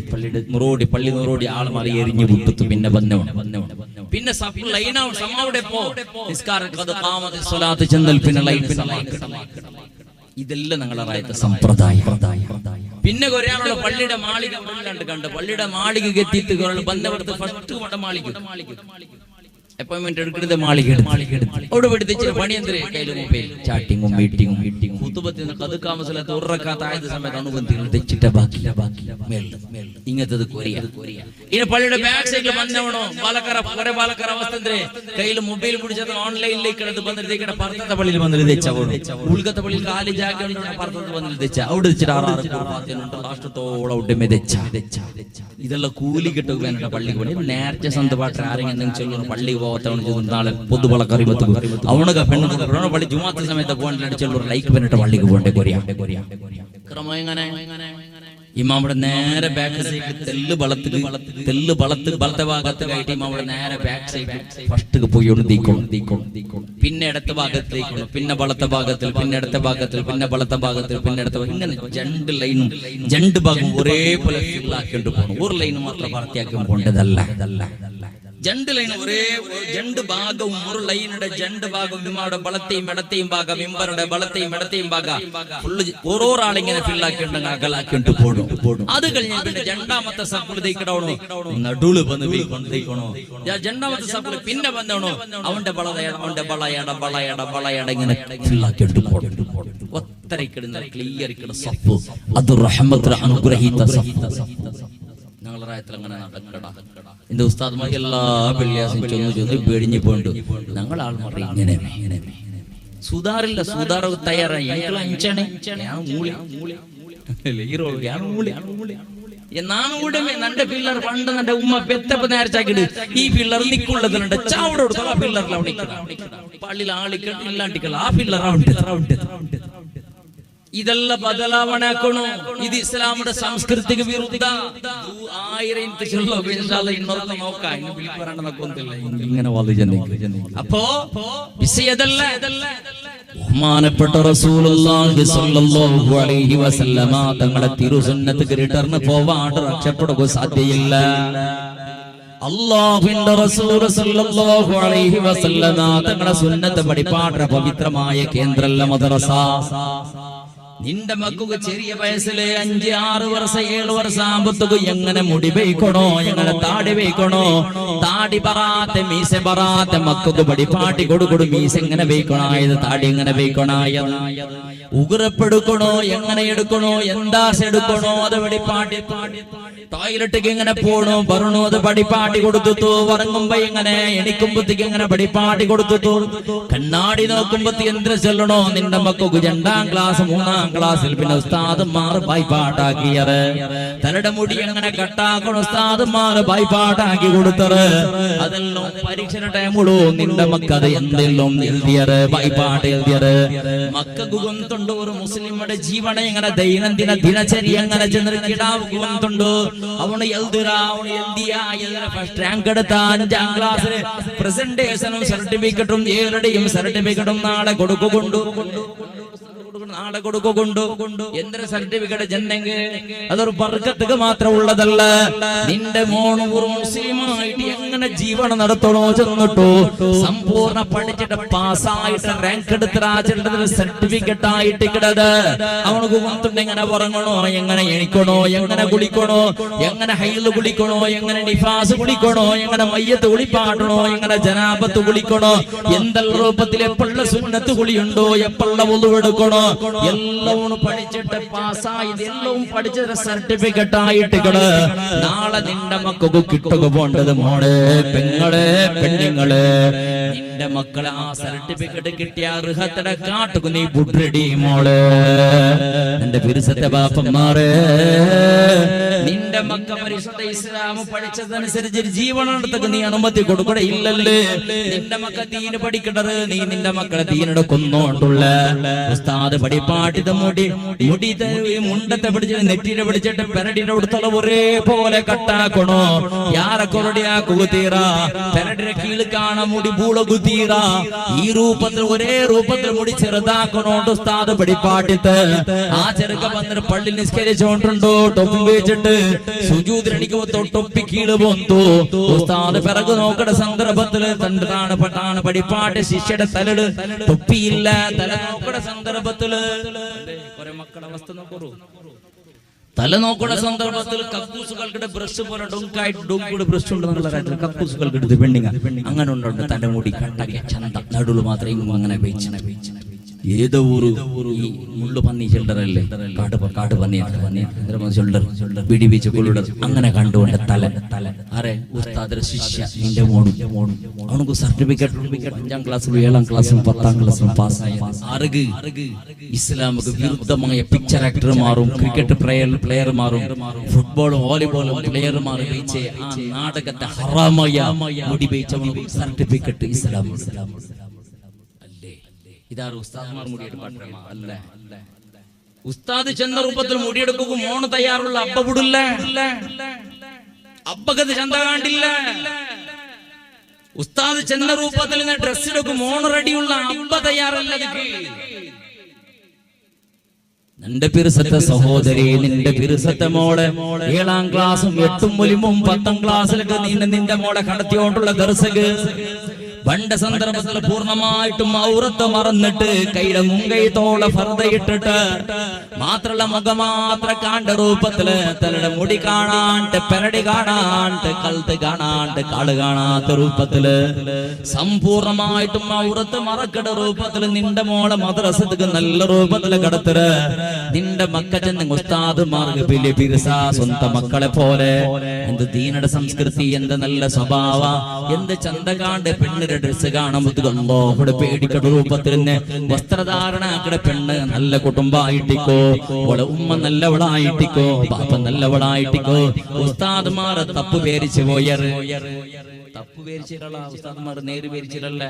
നുറോടി, പള്ളി നുറോടി ആള് മാറി എരിഞ്ഞു വിട്ടു. പിന്നെ പിന്നെ ഇതെല്ലാം ഞങ്ങളുടെ റായത്തെ സമ്പ്രദായം. പിന്നെ ഒരാളുടെ പള്ളിയുടെ മാളിക കണ്ട് പള്ളിയുടെ മാളിക എത്തിയിട്ട് ബന്ധപ്പെടുത്ത് ഫസ്റ്റ് കൊണ്ട മാളിക അപ്പോയിന്റ്മെന്റ് എടുക്കുന്നത് മാളിക അവിടെ പിടിച്ചിട്ട് പണി എന്തിനാ കയ്യില് മൊബൈൽ ചാറ്റിങ്ങും മീറ്റിങ്ങും ഖുതുബത്തിന് കതുക്കാമ സ്ഥലത്ത് ഉറക്കാത്തായത് സമയത്ത് അനുബന്ധികൾ തെച്ചിട്ട ബാക്കില്ല ഇങ്ങനത്തത് കൊറിയ. ഇനി പള്ളിയുടെ ബാക്ക് സൈഡിൽ വന്നവണോ കുറെ പാലക്കാർ അവസ്ഥ എന്തേ കയ്യിൽ മൊബൈൽ പിടിച്ചത് ഓൺലൈനിലേക്ക് എടുത്ത് വന്നിട്ട് പറത്തത്തെ പള്ളിയിൽ വന്നിട്ട് തെച്ചവണോ. ഉൾക്കത്തെ പള്ളിയിൽ കാലി ജാഗ്രത പറത്തത്ത് വന്നിട്ട് തെച്ച അവിടെ വെച്ചിട്ട് 6 രാഷ്ട്രത്തോളം ഉടമ തെച്ച. ഇതെല്ലാം കൂലി കിട്ടുക വേണ്ട പള്ളിക്ക് പണി. നേർച്ച സ്വന്തമായിട്ട് ആരെങ്കിലും ചൊല്ലുന്ന പള്ളി നാളെ പൊതുവളക്കറി അവണൊക്കെ പെണ്ണു പള്ളി ജുമാത്ത സമയത്ത് പോകാൻ ലൈക്ക് പന്നിട്ട് പള്ളിക്ക് പോകണ്ടേ കൊറിയ ക്രമം എങ്ങനെ. ഇമാവിടെ നേരെ ബാക്ക് സൈഡിൽ തെല്ല് വളത്ത് ഭാഗത്ത് കയറ്റി ഇമാവിടെ നേരെ ബാക്ക് സൈഡിൽ ഫസ്റ്റ് പോയി തീക്കണം. പിന്നെ ഇടത്ത ഭാഗത്തേക്കണം, പിന്നെ വളത്ത ഭാഗത്തിൽ, പിന്നെ ഇടത്ത ഭാഗത്തിൽ, പിന്നെ വളത്ത ഭാഗത്തിൽ, പിന്നെ ഇടത്ത ഇങ്ങനെ 2 ലൈനും 2 ഭാഗം ഒരേപോലെ ഫില്ലാക്കിട്ട് പോകണം. ഒരു ലൈന് മാത്രം ഭർത്തിയാക്കി പോകേണ്ടതല്ല. 2 ലൈൻ ഒരേ 2 ഭാഗവും ഒരു ലൈനുടെ 2 ഭാഗവും ഇമാരുടെ വളത്തെയും ഇടത്തെയും ഭാഗം ഇമ്പറുടെ വളത്തെയും ഇടത്തെയും ഭാഗം ഫുള്ള് ഓരോരാളിങ്ങനെ ഫില്ലാക്കിയിട്ടുണ്ടെങ്കിൽ അകലാക്കിയിട്ട് പോടും. അത് കഴിഞ്ഞ പിന്നെ 2ാമത്തെ സപ്പിൾ തേക്കിടണോ, നടുള് വന്ന് തേക്കണോ. 2ാമത്തെ സപ്പിൾ പിന്നെ വന്നണോ അവന്റെ വളയട ഇങ്ങനെ ഫില്ലാക്കിയിട്ട് പോടും. ഒത്തരക്കിടുന്ന ക്ലിയർ ഇക്കട സഫ് അത് റഹ്മത്തുൽ അനുഗ്രഹീത സഫ്. ഞങ്ങളുടെ റായത്തിൽ അങ്ങനെ നടക്കട. എന്റെ ഉസ്താദ്മാർ എല്ലാ വെള്ളിയാഴ്ചയും ചൊന്ന് പേടിഞ്ഞു പോണ്ട്. ഞങ്ങൾ ആൾമാർ ഇങ്ങനെ സുധാറില്ല. സുധാർ തയ്യാറായി ನಾನು ಉಡಮೆ ನಂಡೆ ಪಿಲ್ಲರ್ ಪಂಡ ನಂಡೆ ಉಮ್ಮ ಬೆತ್ತಪ್ಪ നേർച്ചാക്കിട്ട് ഈ പില്ലർ നിക്കുള്ളതുണ്ട് ചാവടെ കൊടുത്ത ആ പില്ലറിൽ പള്ളിയിൽ ആളിക്കട്ട് ഇല്ലാണ്ടിക്കല്ല ആ പില്ലർ ഉണ്ട്. ഇതെല്ലാം ബദലാവണാക്കണോ. ഇത് ഇസ്ലാമിന്റെ സംസ്കൃതിക്ക് വിരുദ്ധ. 1000 ഇന്നത്തെ നോക്കാം. ഇന്ന് വിളിപ്പറണ്ടെന്നൊക്കൊന്നില്ല ഇങ്ങനെ അപ്പോ വിഷയതല്ല. ബഹുമാനപ്പെട്ട റസൂലുള്ളാഹി സ്വല്ലല്ലാഹു അലൈഹി വസല്ലമ തങ്ങളുടെ തിരുസുന്നത്ത് റിട്ടർന്ന് പോവാണ്ട് രക്ഷപ്പെടുക സാധ്യയില്ല. അല്ലാഹുവിന്റെ റസൂൽ സ്വല്ലല്ലാഹു അലൈഹി വസല്ലമ തങ്ങളുടെ സുന്നത്ത് പഠിപ്പാട്ട പവിത്രമായ കേന്ദ്രല്ല മദ്രസ. നിന്റെ മക്കൾക്ക് ചെറിയ വയസ്സിലെ 5, 6 വർഷം 7 വർഷം ആകുമ്പത്തേക്ക് എങ്ങനെ മുടി വെയ്ക്കണോ, എങ്ങനെ താടി വെയ്ക്കണോ, താടി പറാത്തെ മീശ പറാത്തെ മക്കൾക്ക് പഠിപ്പാട്ടി കൊടുക്കൊടു. മീശ എങ്ങനെ വെയ്ക്കണായത്, താടി എങ്ങനെ വെയ്ക്കണായത്, ഉഗ്രപ്പെടുക്കണോ, എങ്ങനെ എടുക്കണോ, എന്താസ് എടുക്കണോ, അത് പഠിപ്പാട്ടി. ടോയ്ലറ്റിക്ക് എങ്ങനെ പോണോ പറഞ്ഞോ അത് പഠിപ്പാട്ടി കൊടുത്തു. ഉറങ്ങുമ്പോ എങ്ങനെ, എണിക്കുമ്പത്തേക്ക് എങ്ങനെ പഠിപ്പാട്ടി കൊടുത്തു. കണ്ണാടി നോക്കുമ്പത്തി എന്തിനു ചെല്ലണോ. നിന്റെ മക്കൾക്ക് 2ാം ക്ലാസ് 3ാം ക്ലാസ്സിൽ പിന്നെ ഉസ്താദന്മാർ ഭയപ്പാട്ടാക്കിയത്. തലയുടെ മുടി എങ്ങനെ കട്ടാക്കണോ ഉസ്താദന്മാർ ഭയപ്പാട്ടാക്കി കൊടുത്തത്. അതെല്ലാം പരീക്ഷണ ടൈമുള്ളൂ. നിന്റെ മക്കത് എന്തെല്ലാം എഴുതിയത്, ഭയപ്പാട്ട് എഴുതിയത്. മക്കൾക്ക് ഗുണത്തുണ്ട്. ഒരു മുസ്ലിമുടെ ജീവന എങ്ങനെ ദൈനംദിന ദിനചര്യ എങ്ങനെ കിടാവ് ഗുണത്തുണ്ട്. അവന് ഫസ്റ്റ് റാങ്ക് എടുത്ത 5ാം ക്ലാസ്സിൽ പ്രസന്റേഷനും സർട്ടിഫിക്കറ്റും 7ടെയും സർട്ടിഫിക്കറ്റും നാളെ കൊടുക്കുകൊണ്ടു. നാളെ കൊടുക്കൊണ്ടു എന്തൊരു സർട്ടിഫിക്കറ്റ് ചെന്നെങ്കിൽ അതൊരു ബർക്കത്ത് മാത്രം ഉള്ളതല്ല. നിന്റെ മോണ് ഒരു മുസ്ലിമായിട്ട് എങ്ങനെ ജീവനം നടത്തണോ ചെന്നിട്ടു സമ്പൂർണ്ണ പഠിച്ചിട്ട് പാസ്സായിട്ട് റാങ്ക് എടുത്ത് രാജേണ്ടത് സർട്ടിഫിക്കറ്റ് ആയിട്ട് കിടത് അവനക്ക് കൊണ്ടുണ്ട് എങ്ങനെ ഉറങ്ങണോ, എങ്ങനെ എണിക്കണോ, എങ്ങനെ കുളിക്കണോ, എങ്ങനെ ഹൈല് കുളിക്കണോ, എങ്ങനെ നിഫാസ് കുളിക്കണോ, എങ്ങനെ മയ്യത്ത് കുളിപ്പാടണോ, എങ്ങനെ ജനാബത്ത് കുളിക്കണോ, എന്തെല്ലാം രൂപത്തിൽ എപ്പോഴുള്ള സുന്നത്ത് കുളിയുണ്ടോ, എപ്പോഴുള്ള ഒതുവെടുക്കണോ, എല്ലാം പഠിച്ചിട്ട് പാസ്സായി എല്ലാം പഠിച്ചിട്ട് സർട്ടിഫിക്കറ്റ് ആയിട്ട് കിട. നാളെ നിന്റെ മക്കൾക്ക് കിട്ടുക പോണ്ടത് മോളെ, പെങ്ങളെ, പെണ്ണുങ്ങളെ, നിന്റെ മക്കളെ ആ സർട്ടിഫിക്കറ്റ് കിട്ടിയ അർഹതയുടെ കാട്ടുക നീ ബുഡ്രടി മോളെ. നിന്റെ പിരിസത്തെ ബാപ്പന്മാരെ, നിന്റെ മക്ക പരിശുദ്ധ ഇസ്ലാം പഠിച്ചതനുസരിച്ച് ജീവനടുത്തൊക്കെ നീ അനുമതി കൊടുക്കണേ ഇല്ലല്ലേ. നിന്റെ മക്ക ദീന് പഠിക്കണത് നീ നിന്റെ മക്കളെ ദീനോട് കൊന്നോണ്ടുള്ള ഉസ്താദ് പടിപ്പാട്ടിത് മുടി മുണ്ടത്തെ പിടിച്ചിട്ട് നെറ്റിനെ പിടിച്ചിട്ട് പെരടിന്റെ അടുത്തുള്ള ഒരേ പോലെ കട്ടാക്കണോ. യാറെ കൊറടിയാ കുകുതീറ പെരടിനെ കീഴ് കാണാൻ മുടി പൂള കുതീറ. ഈ രൂപത്തിൽ ഒരേ രൂപത്തിൽ മുടി ചെറുതാക്കണോണ്ട് ഉസ്താദ് പടിപ്പാട്ടിത്ത്. ആ ചെറുക്ക വന്നിട്ട് പള്ളി നിസ്കരിച്ചോണ്ടുണ്ടോ ടൊപ്പി വെച്ചിട്ട് സുജൂദിരണിക്കുമ്പോ തൊട്ടൊപ്പി കീഴ് പോന്നു. ഉസ്താദ് പിറകു നോക്കണ സന്ദർഭത്തില് തണ്ടാണ് പട്ടാണ് പടിപ്പാട്ട് ശിഷ്യയുടെ തലട് തൊപ്പിയില്ല. തല നോക്കണ സന്ദർഭത്തില് കുറെ മക്കളുടെ അവസ്ഥ നോക്കൂ. തല നോക്കുന്ന സന്ദർഭത്തിൽ കക്കൂസുകൾക്കിടെ ബ്രഷ് പോലെ ഡൊങ്കൂടെ ബ്രഷ് ഉണ്ട് എന്നുള്ള കാര്യത്തിൽ കക്കൂസുകൾക്കെടുത്ത് പെണ്ണിങ്ങ അങ്ങനെ ഉണ്ടോ. തന്റെ മുടി കണ്ടാക്കിയ ചന്ത നടുവ് മാത്രം അങ്ങനെ ഏതോ ഈ മുള്ളു പന്നി ഷെൽഡറല്ലേ, കാട് പന്നി ഷെൽഡർ പിടിപ്പിച്ച് കൊള്ളുടർ അങ്ങനെ കണ്ടുകൊണ്ട് തല അറേ ഉസ്താദിന്റെ ശിഷ്യ നിന്റെ മോണും അവനക്ക് സർട്ടിഫിക്കറ്റ് 5ാം ക്ലാസ്സിലും 7ാം ക്ലാസ്സിലും 10ാം ക്ലാസ്സിലും പാസ്സായി. അറുക് ഇസ്ലാമിക്ക് വിരുദ്ധമായ പിക്ചർ ആക്ടർ മാറും, ക്രിക്കറ്റ് പ്ലെയർ മാറും, ഫുട്ബോളും വോളിബോളും പ്ലെയർ മാറും. ആ നാടകത്തെ ഹറാമായ മുടി വെച്ചവനക്ക് സർട്ടിഫിക്കറ്റ് ഇസ്ലാം. ഇതാറ് ഉസ്താദ്മാർ മുടിയെടുപ്പാ അല്ല. ഉസ്താദ് ചെന്ന രൂപത്തിൽ മുടിയെടുക്കും മോണ് തയ്യാറുള്ള അബ്ബ വിടില്ല, അബ്ബക്കത് ചന്ത കാണ്ടില്ല. ഉസ്താദ് ചെന്ന രൂപത്തിൽ ഡ്രസ് എടുക്കും മോണ് റെഡിയുള്ള അബ്ബ തയ്യാറല്ല. നിന്റെ പിറുസത്തെ സഹോദരി, നിന്റെ പിറുസത്തെ മോളെ 7ാം ക്ലാസ്സും 8ഉം 10ാം ക്ലാസ്സിലൊക്കെ നിന്റെ മോളെ കടത്തിയോണ്ടുള്ള ദർശക് പണ്ട് സന്ദർഭത്തിൽ പൂർണ്ണമായിട്ടും ഔറത്ത് മറന്നിട്ട് കൈയുടെ മുൻകൈ തോള ഫർദയിട്ടിട്ട് മാത്രല്ല മുഖം മാത്ര കാണ്ട രൂപത്തില് തലയുടെ മുടി കാണാണ്ട് പെരടി കാണാണ്ട് കഴുത്ത് കാണാണ്ട് കാള് കാണാത്ത രൂപത്തില് സമ്പൂർണമായിട്ടും ഔറത്ത് മറക്കട രൂപത്തില് നിന്റെ മോളെ മദ്രസക്ക് നല്ല രൂപത്തില് കടത്തര്. നിന്റെ മക്കച്ചെന്ന് ഉസ്താദുമാർക്ക് വലിയ പിരിസ സ്വന്തം മക്കളെ പോലെ. എന്ത് ദീനയുടെ സംസ്കൃതി, എന്ത് നല്ല സ്വഭാവ, എന്ത് ചന്തകാണ്ട് പെണ്ണിന്റെ ഡ്രസ് കാണുമ്പോൾ പേടിക്കട രൂപത്തിൽ വസ്ത്രധാരണ ആക്കട പെണ്ണ് നല്ല കുടുംബായിട്ടിക്കോ, ഓളെ ഉമ്മ നല്ലവളായിട്ടിക്കോ, പാപ്പ നല്ലവളായിട്ടിക്കോ. ഉസ്താദ്മാർ തപ്പ് പേരിച്ചു പോയറ്, തപ്പ് പേരിച്ചിട്ടുള്ള ഉസ്താദ്മാർ നേര് പേരിച്ചിട്ടല്ല.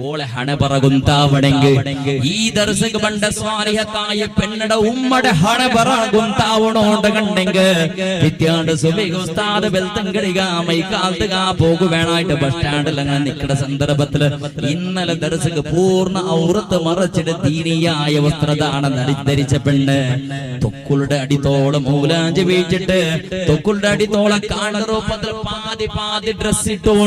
ഓളെ ഹണ പറകുന്താവണെങ്കിൽ ഈ ദർശക പണ്ട സ്വാലിഹത്തായ പെണ്ണയുടെ ഉമ്മയുടെ ഹണ പറകുന്താവണോണ്ട് കണ്ടെങ്കിൽ വിദ്യാണ്ട് സുബൈ ഉസ്താദ് ബെൽത്തങ്കടിക മൈക്കാൽത്തുക പോകു വേണായിട്ട് ബസ് സ്റ്റാൻഡിൽ അങ്ങനെ നിൽക്കുന്ന സന്ദർഭത്തില് ഇന്നലെ ദർശക പൂർണ്ണ ഔറത്ത് മറച്ചിട്ട് ദീനിയായ വസ്ത്രധാരണം ധരിച്ച പെണ്ണ് തൊക്കുളുടെ അടിത്തോളം മൂലാഞ്ചി വീഴ്ചിട്ട് തൊക്കുളുടെ അടിത്തോളം കാണുന്ന രൂപത്തിൽ പാതി ഡ്രസ് ഇട്ടുകൊണ്ട്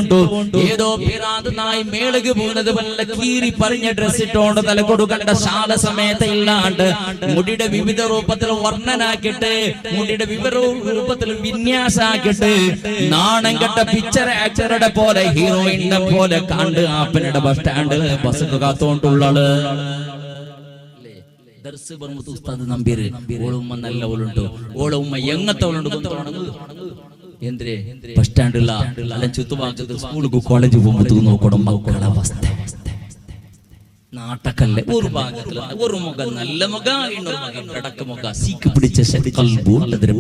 ഏതോ പിറാന്ത് നായി മേളുക പോകുന്നത് പോലെ കീറി പറഞ്ഞ ഡ്രസ് ഇട്ടുകൊണ്ട് തല കൊടുക്കേണ്ട ശാല സമയത്ത് ഇല്ലാണ്ട് മുടിയുടെ വിവിധ രൂപത്തിൽ വർണ്ണനാക്കിയിട്ട് മുടിയുടെ വിവിധ രൂപത്തിൽ വിന്യാസാക്കിയിട്ട് നാണം കെട്ട പിക്ചർ ആക്ടറുടെ പോലെ ഹീറോയിന്റെ പോലെ കണ്ട് ആപ്പനയുടെ ബസ് സ്റ്റാൻഡ് ബസ് കാത്തോണ്ടുള്ള നമ്പീര് ഓളുമ്മ നല്ല ഓളുണ്ട്, ഓളുമ്മ എങ്ങത്തോളുണ്ട് എന്തിരെ ബസ് സ്റ്റാൻഡില്ല അല്ല ചുറ്റുഭാഗത്ത് സ്കൂൾക്ക് കോളേജ് പോകുമ്പോ നോക്കണം മക്കളുടെ അവസ്ഥ. നാട്ടക്കല്ലേ ഒരു ഭാഗത്തില് ഒരു മുഖം നല്ല മുഖം, ഇന്നൊരു മുഖം കിടക്ക മുഖം, സീക്ക് പിടിച്ച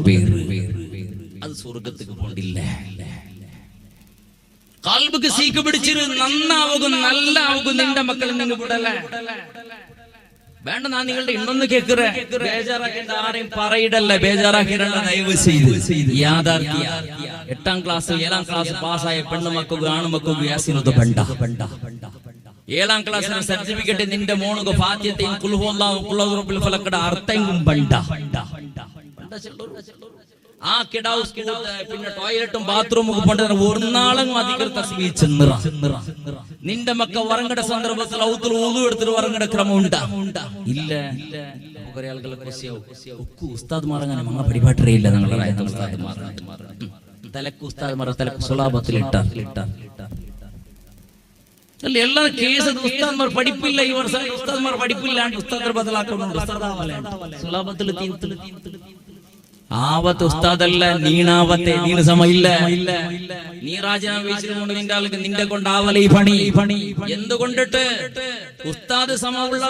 പേര് അത് സ്വർഗത്തേക്ക് പോണ്ടില്ല. കൽബിക്ക് സീക്ക് പിടിച്ചിട്ട് നന്നാവുക നല്ലാവുക നിന്റെ മക്കൾ നിങ്ങൾ വിടല്ലേ വേണ്ട. ഞാൻ നിങ്ങളുടെ ഇന്നൊന്ന് കേൾക്കുറേ ബേജാറാക്കേണ്ട ആരെയും പറയിടല്ല, ബേജാറാക്കിയിടല്ല ദയവ് ചെയ്ത്. യാഥാർത്ഥ്യ 8ാം ക്ലാസ് 7ാം ക്ലാസ് പാസ്സായ പെണ്ണുമക്കും ആണുമക്കും യാസിനത് ബണ്ട 7ാം ക്ലാസ്സിലെ സർട്ടിഫിക്കറ്റ് നിന്റെ മോണുക ഫാത്തിഹയും ഖുൽ ഹുവല്ലാഹു ഖുൽ അഊദു ബിറബ്ബിൽ ഫലഖ് അർത്ഥവും ബണ്ട ആ കിടാവ് പിന്നെ ടോയ്ലറ്റും ബാത്റൂമും കൊണ്ട് ഒരു നാളും അധികം തസ്ബീഹ് ചെന്നിറ നിന്റെ മക്ക ഉറങ്ങട സന്ദർഭത്തിൽ ഔത്തുൽ വുളു എടുത്തിട്ട് ഉറങ്ങട ക്രമമുണ്ടാ ഇല്ല കുറെ ആളുകളെ ഉസ്താദ്മാർ അങ്ങനെ മങ്ങ പരിപാടിയില്ല ഞങ്ങളുടെ രാജ്യത്തെ ഉസ്താദ്മാർ തലക്ക് ഉസ്താദ്മാർ തലക്ക് സുലാബത്തിൽ ഇട്ടാർ അല്ലേ എല്ലാ കേസ് ഉസ്താദ്മാർ പഠിപ്പില്ല ഈ വർഷം ഉസ്താദ്മാർ പഠിപ്പില്ലാണ്ട് ഉസ്താദർ ബദലാക്കുന്നുണ്ട് സുലാബത്തിൽ ആവത്ത് ഉസ്താദല്ല നീണാവത്തെ നീണ സമയില്ല നീ രാജനാമ വെച്ചിട്ടുണ്ട് നിന്റെ ആൾക്ക് നിന്റെ കൊണ്ടാവല ഈ പണി എന്തുകൊണ്ടിട്ട് ഉസ്താദ് സമമുള്ള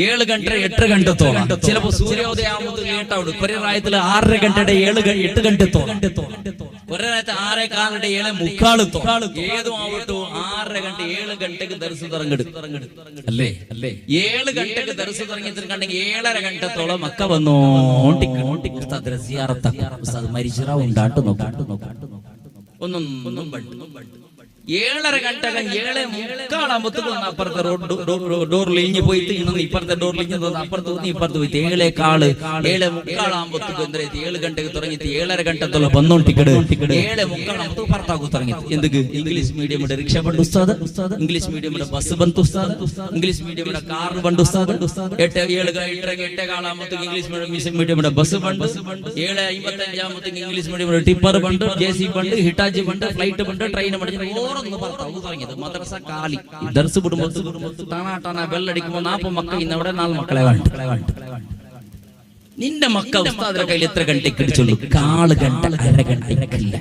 ഏഴ് ഗಂಟೆ 8 ಗಂಟೆത്തോളം ചിലപ്പോ സൂര്യോദയം ആവുമ്പോൾ ലേട്ടാവും കുറെ പ്രായത്തില് 6:30 ഗಂಟೆയുടെ 8 ഗಂಟೆത്തോളം കുറെ പ്രായത്തിൽ 6:15 7:45 ഏതും ആവട്ടോ 6:30 ഗಂಟೆ 7 ഗಂಟೆക്ക് ദർസ് തുടങ്ങെടുക്കും അല്ലേ 7 ഗಂಟೆക്ക് ദർസ് തുടങ്ങിയിട്ടുണ്ടെങ്കിൽ 7:30 ഗಂಟೆത്തോളം മക്ക വന്നോണ്ടി ഉസ്താദിനെ സിയാറത്താക്കും ഉസ്താദ് മരിച്ചിറ ഉണ്ടാട്ട് നോക്കാട്ട് ഒന്നും 7:30 ഗಂಟೆಗೆ 7:45 അപ്പുറത്തെ ഡോറിൽ ഇഞ്ഞ് പോയിട്ട് ഇന്ന് ഇപ്പുറത്തെ ഡോറിൽ ഇഞ്ഞ് അപ്പുറത്ത് ഇപ്പുറത്ത് പോയിട്ട് 7:45 ആകുമ്പോഴത്തേക്ക് എന്താ 7 ഗಂಟೆಗೆ തുടങ്ങിയിട്ട് 7:30 ഗಂಟೆത്തോളം വന്നോണ്ടിക്കട് 7:45 പുറത്താക്കു തുടങ്ങിയിട്ട് എന്തൊക്കെ ഇംഗ്ലീഷ് മീഡിയമിടെ റിക്ഷ ബണ്ട് ഉസ്താദ് ഇംഗ്ലീഷ് മീഡിയമിടെ ബസ് ബണ്ട് ഉസ്താദ് ഇംഗ്ലീഷ് മീഡിയമിടെ കാർ ബണ്ട് ഉസ്താദ് 8:15 ആകുമ്പോഴത്തേക്ക് ഇംഗ്ലീഷ് മീഡിയമിടെ ബസ് ബണ്ട് 7:55 ആകുമ്പോഴത്തേക്ക് ഇംഗ്ലീഷ് മീഡിയമിടെ ടിപ്പർ ബണ്ട് ജെസി ബണ്ട് ഹിറ്റാച്ചി ബണ്ട് ഫ്ലൈറ്റ് ബണ്ട് ട്രെയിൻ ബണ്ട് മദ്രസ കാലി ദർസ് ടാണാ ബെല്ലടിക്കുമ്പോ 40 മക്കൾ ഇന്നവിടെ 4 മക്കളെ നിന്റെ മക്ക ഉസ്താദിന്റെ കയ്യിൽ എത്ര ഗಂಟೆക്ക് ഇടിച്ചുള്ളൂ 1/4 ഗಂಟೆ 1/2 ഗಂಟೆക്കില്ല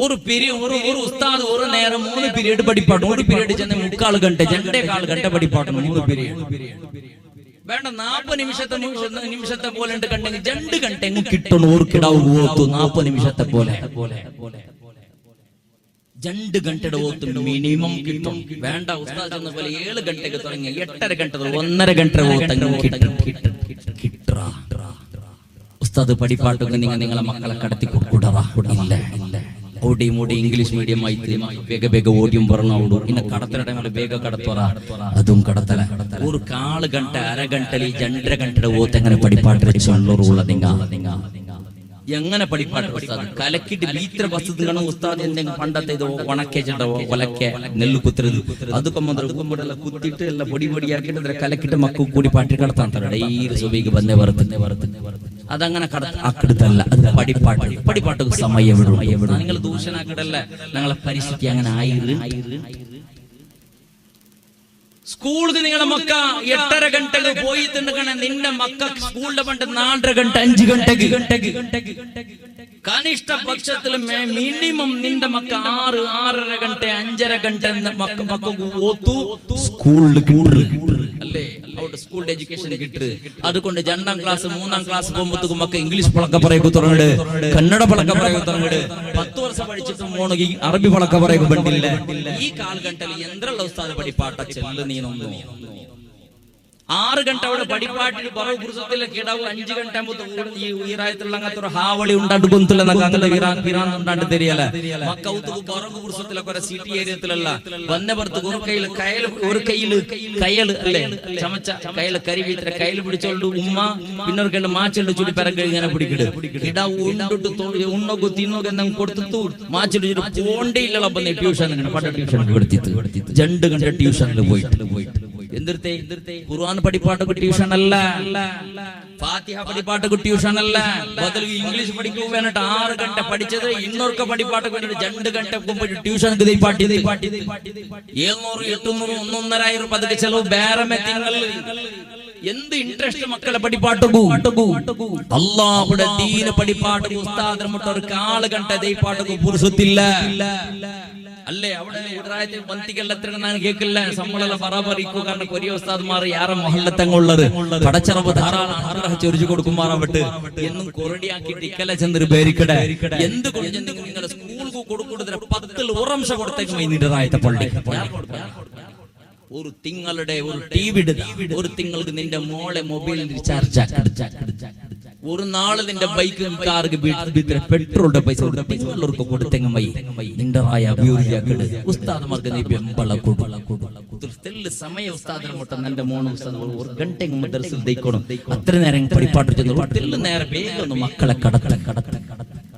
ഒരു ഉസ്താദ് ഒരു നേരം 3 പീരീഡ് പഠിപ്പാട്ടും ഒരു പീരീഡ് ചെന്ന് 3/4 ഗಂಟೆ 2.25 ഗಂಟೆ പഠിപ്പാട്ടും 3 പീരീഡ് വേണ്ട 40 നിമിഷത്തെ പോലെ ഉണ്ട് കണ്ടെങ്കിൽ 2 ഗಂಟೆ കിട്ടണം ഓർക്കിടാവ് 40 നിമിഷത്തെ പോലെ 2 ഗಂಟೆയുടെ ഓത്ത് മിനിമം കിട്ടും വേണ്ട ഉസ്താദ് എന്ന പോലെ 7 ഗಂಟೆക്ക് തുടങ്ങി 8:30 ഗಂಟೆ 1.5 ഗಂಟೆ ഉസ്താദ് പഠിപ്പാട്ടൊക്കെ നിങ്ങളെ മക്കളെ കടത്തി കൊടുക്കൂടാ ഇല്ല ഓടി മൂടി ഇംഗ്ലീഷ് മീഡിയം ആയിട്ട് വേഗ ഓടിയും പറഞ്ഞോടൂ ഇന്നെ കടത്തല വേഗ കടത്തോറ അതും കടത്തല ഒരു 1/4 ഗಂಟೆ 1/2 ഗಂಟೆಲಿ 2.5 ഗಂಟೆയുടെ ഓത്ത് എങ്ങനെ പഠിപ്പാട്ട് വെച്ചുള്ള എങ്ങനെ പഠിപ്പാട്ട് ഉസ്താദ് കലക്കിട്ട് ബീത്ര വസ്തുക്കളാണ് ഉസ്താദ് എന്തെങ്കിലും പണ്ടത്തെ ഇത് ഉണക്കിച്ചിട്ടോ ഒലക്കെ നെല്ല് കുത്തരുത് അതൊക്കെ മുതൽ കുത്തിയിട്ട് എല്ലാം പൊടിയാക്കിയിട്ട് കലക്കിട്ട് മക്കൾ കൂടി പാട്ടി കടത്താൻ ഡെയിലി സുബഹിക്ക് വന്നേ വറുത്ത് അതങ്ങനെ അക്കെടുത്തല്ല അത് പഠിപ്പാട്ട് സമയം എവിടെ നിങ്ങൾ ദൂഷണാക്കടല്ല ഞങ്ങളെ പരിസ്ഥിതി അങ്ങനെ ആയിരം സ്കൂളിൽ നിങ്ങളെ മക്ക 8:30 ഗಂಟೆಗೆ പോയിട്ടുണ്ടെങ്കിൽ നിന്റെ മക്ക സ്കൂളിലെ പണ്ട് 4.5 ഗಂಟೆ 5 ഗಂಟೆಗೆ കനിഷ്ഠ പക്ഷത്തിൽ മിനിമം നിന്റെ മക്ക 6.5 ഗಂಟೆ 5.5 ഗಂಟೆ മക്ക ഓത്തു സ്കൂളിൽ അല്ലേ അവിടെ സ്കൂൾ എഡ്യൂക്കേഷൻ കിട്ടു അതുകൊണ്ട് 2ാം ക്ലാസ് 3ാം ക്ലാസ് പോകുമ്പോഴത്തേക്കും മക്ക ഇംഗ്ലീഷ് പളക്ക പറയുക തുടങ്ങിട് കന്നഡ പളക്ക പറയുക തുടങ്ങിട് 10 വർഷം പഠിച്ചിട്ടും മോണെങ്കിൽ അറബി പളക്ക പറയുക പണ്ടില്ല ഈ 1/4 ഗಂಟೆಲಿ എന്തുള്ള ഉസ്താദ് പഠിപ്പാട്ട ചെല്ലു നീനൊന്നു 6 ഗಂಟೆ അവിടെ പഠിപ്പാട്ടിന് പറവ് പുരുഷത്തിലെ കിടാവ് 5 ഗಂಟೆ ഈ രാജ്യത്തുള്ള അങ്ങനത്തെ ഒരു ഹാവളി ഉണ്ടാണ്ട് ഗൊന്തുള്ള അങ്ങനെ വിരാൻ ഉണ്ടാണ്ട് തെരിയല്ല മക്കൗത്ത് പറവ് പുരുഷത്തിലെ കുറെ സിറ്റി ഏരിയത്തിലല്ല വന്നപുറത്ത് ഒരു കയ്യില് കയ്യല് അല്ലേ ചമച്ച കയ്യില് കരി വീട്ടിലെ കയ്യിൽ പിടിച്ചോണ്ട് ഉമ്മ പിന്നൊരു കയ്യിൽ മാച്ചുണ്ട് ചുടി പെരം ഇങ്ങനെ പിടിക്കിട് കിടാവ് ഉണ്ടിട്ട് ഉണ്ണൊക്കെ തിന്നൊക്കെ എന്തെങ്കിലും കൊടുത്തു മാച്ചിട്ട് ചുറ്റി പോണ്ടയില്ല ട്യൂഷൻ പണ്ട ട്യൂഷൻ കൊടുത്തിട്ട് 2 ഗಂಟೆ ട്യൂഷനിൽ പോയിട്ട് എന്തിർത്തെ ഖുർആൻ പഠിപ്പാട്ടൊക്കെ ട്യൂഷൻ അല്ല ഫാത്തിഹ പഠിപ്പാട്ടൊക്കെ ട്യൂഷൻ അല്ല ബദൽ ഇംഗ്ലീഷ് പഠിക്കാൻ വേണ്ടിട്ട് 6 ഗಂಟೆ പഠിച്ചത് ഇന്നൊക്കെ പഠിപ്പാട്ടൊക്കെ 2 ഗಂಟೆ ട്യൂഷൻ 700 800 1,500 പതുക്കെ ചെലവ് ബേറമെ തിങ്കൾ എന്ത് ഇൻട്രസ്റ്റ് മക്കളെ പഠിപ്പാട്ടുകൂ അല്ലാഹുവിന്റെ ദീന പഠിപ്പാട്ട് ഉസ്താദ് മുട്ട ഒരു 1/4 ഗಂಟೆ ദൈപ്പാട്ടുകൂ പുരുഷത്തില്ല അല്ലേ അവിടെ ഉദാഹരണത്തിന് മന്തിക്കെല്ലാം ഞാൻ കേൾക്കില്ല നമ്മളെ ബറാബറിക്കൂ കാരണം കൊറിയ ഉസ്താദ്മാർ യാറെ മൊഹല്ലത്തങ്ങളുള്ളത് പടച്ചറവ് ധാരാളം ചൊരിച്ചു കൊടുക്കുമാറാവട്ടെ എന്നും കൊറടിയാക്കിയിട്ട് ഇക്കല ചെന്നൊരു പേരിക്കടെ എന്തുകൊണ്ട് നിങ്ങളുടെ സ്കൂൾക്ക് കൊടുക്കുന്നത് 10 ഉറംശ കൊടുത്തേക്കും ഇതിൻ്റെതായ പള്ളി ഒരു തിങ്ങളുടെ ഒരു ടിവിയുടെ ഒരു തിങ്ങൾക്ക് നിന്റെ മോളെ മൊബൈൽ റീചാർജ് ഒരു നാള് നിന്റെ ബൈക്ക് കാർക്ക് പെട്രോളിന്റെ പൈസ ഉള്ളവർക്ക് കൊടുത്തെങ്ങും നിന്റെ റായ അഭിവൃദ്ധിയാക്കിട് ഉസ്താദമാർക്ക് നീ ബെമ്പള സമയ ഉസ്താദിനെ മുട്ട എന്റെ മോണ ഉസ്താദ് ഒരു ഗಂಟೆಗೆ മദ്രസയിൽ ദൈക്കണം അത്ര നേരം പരിപാടി ചെന്നു നേരെ വേഗം മക്കളെ കടത്ത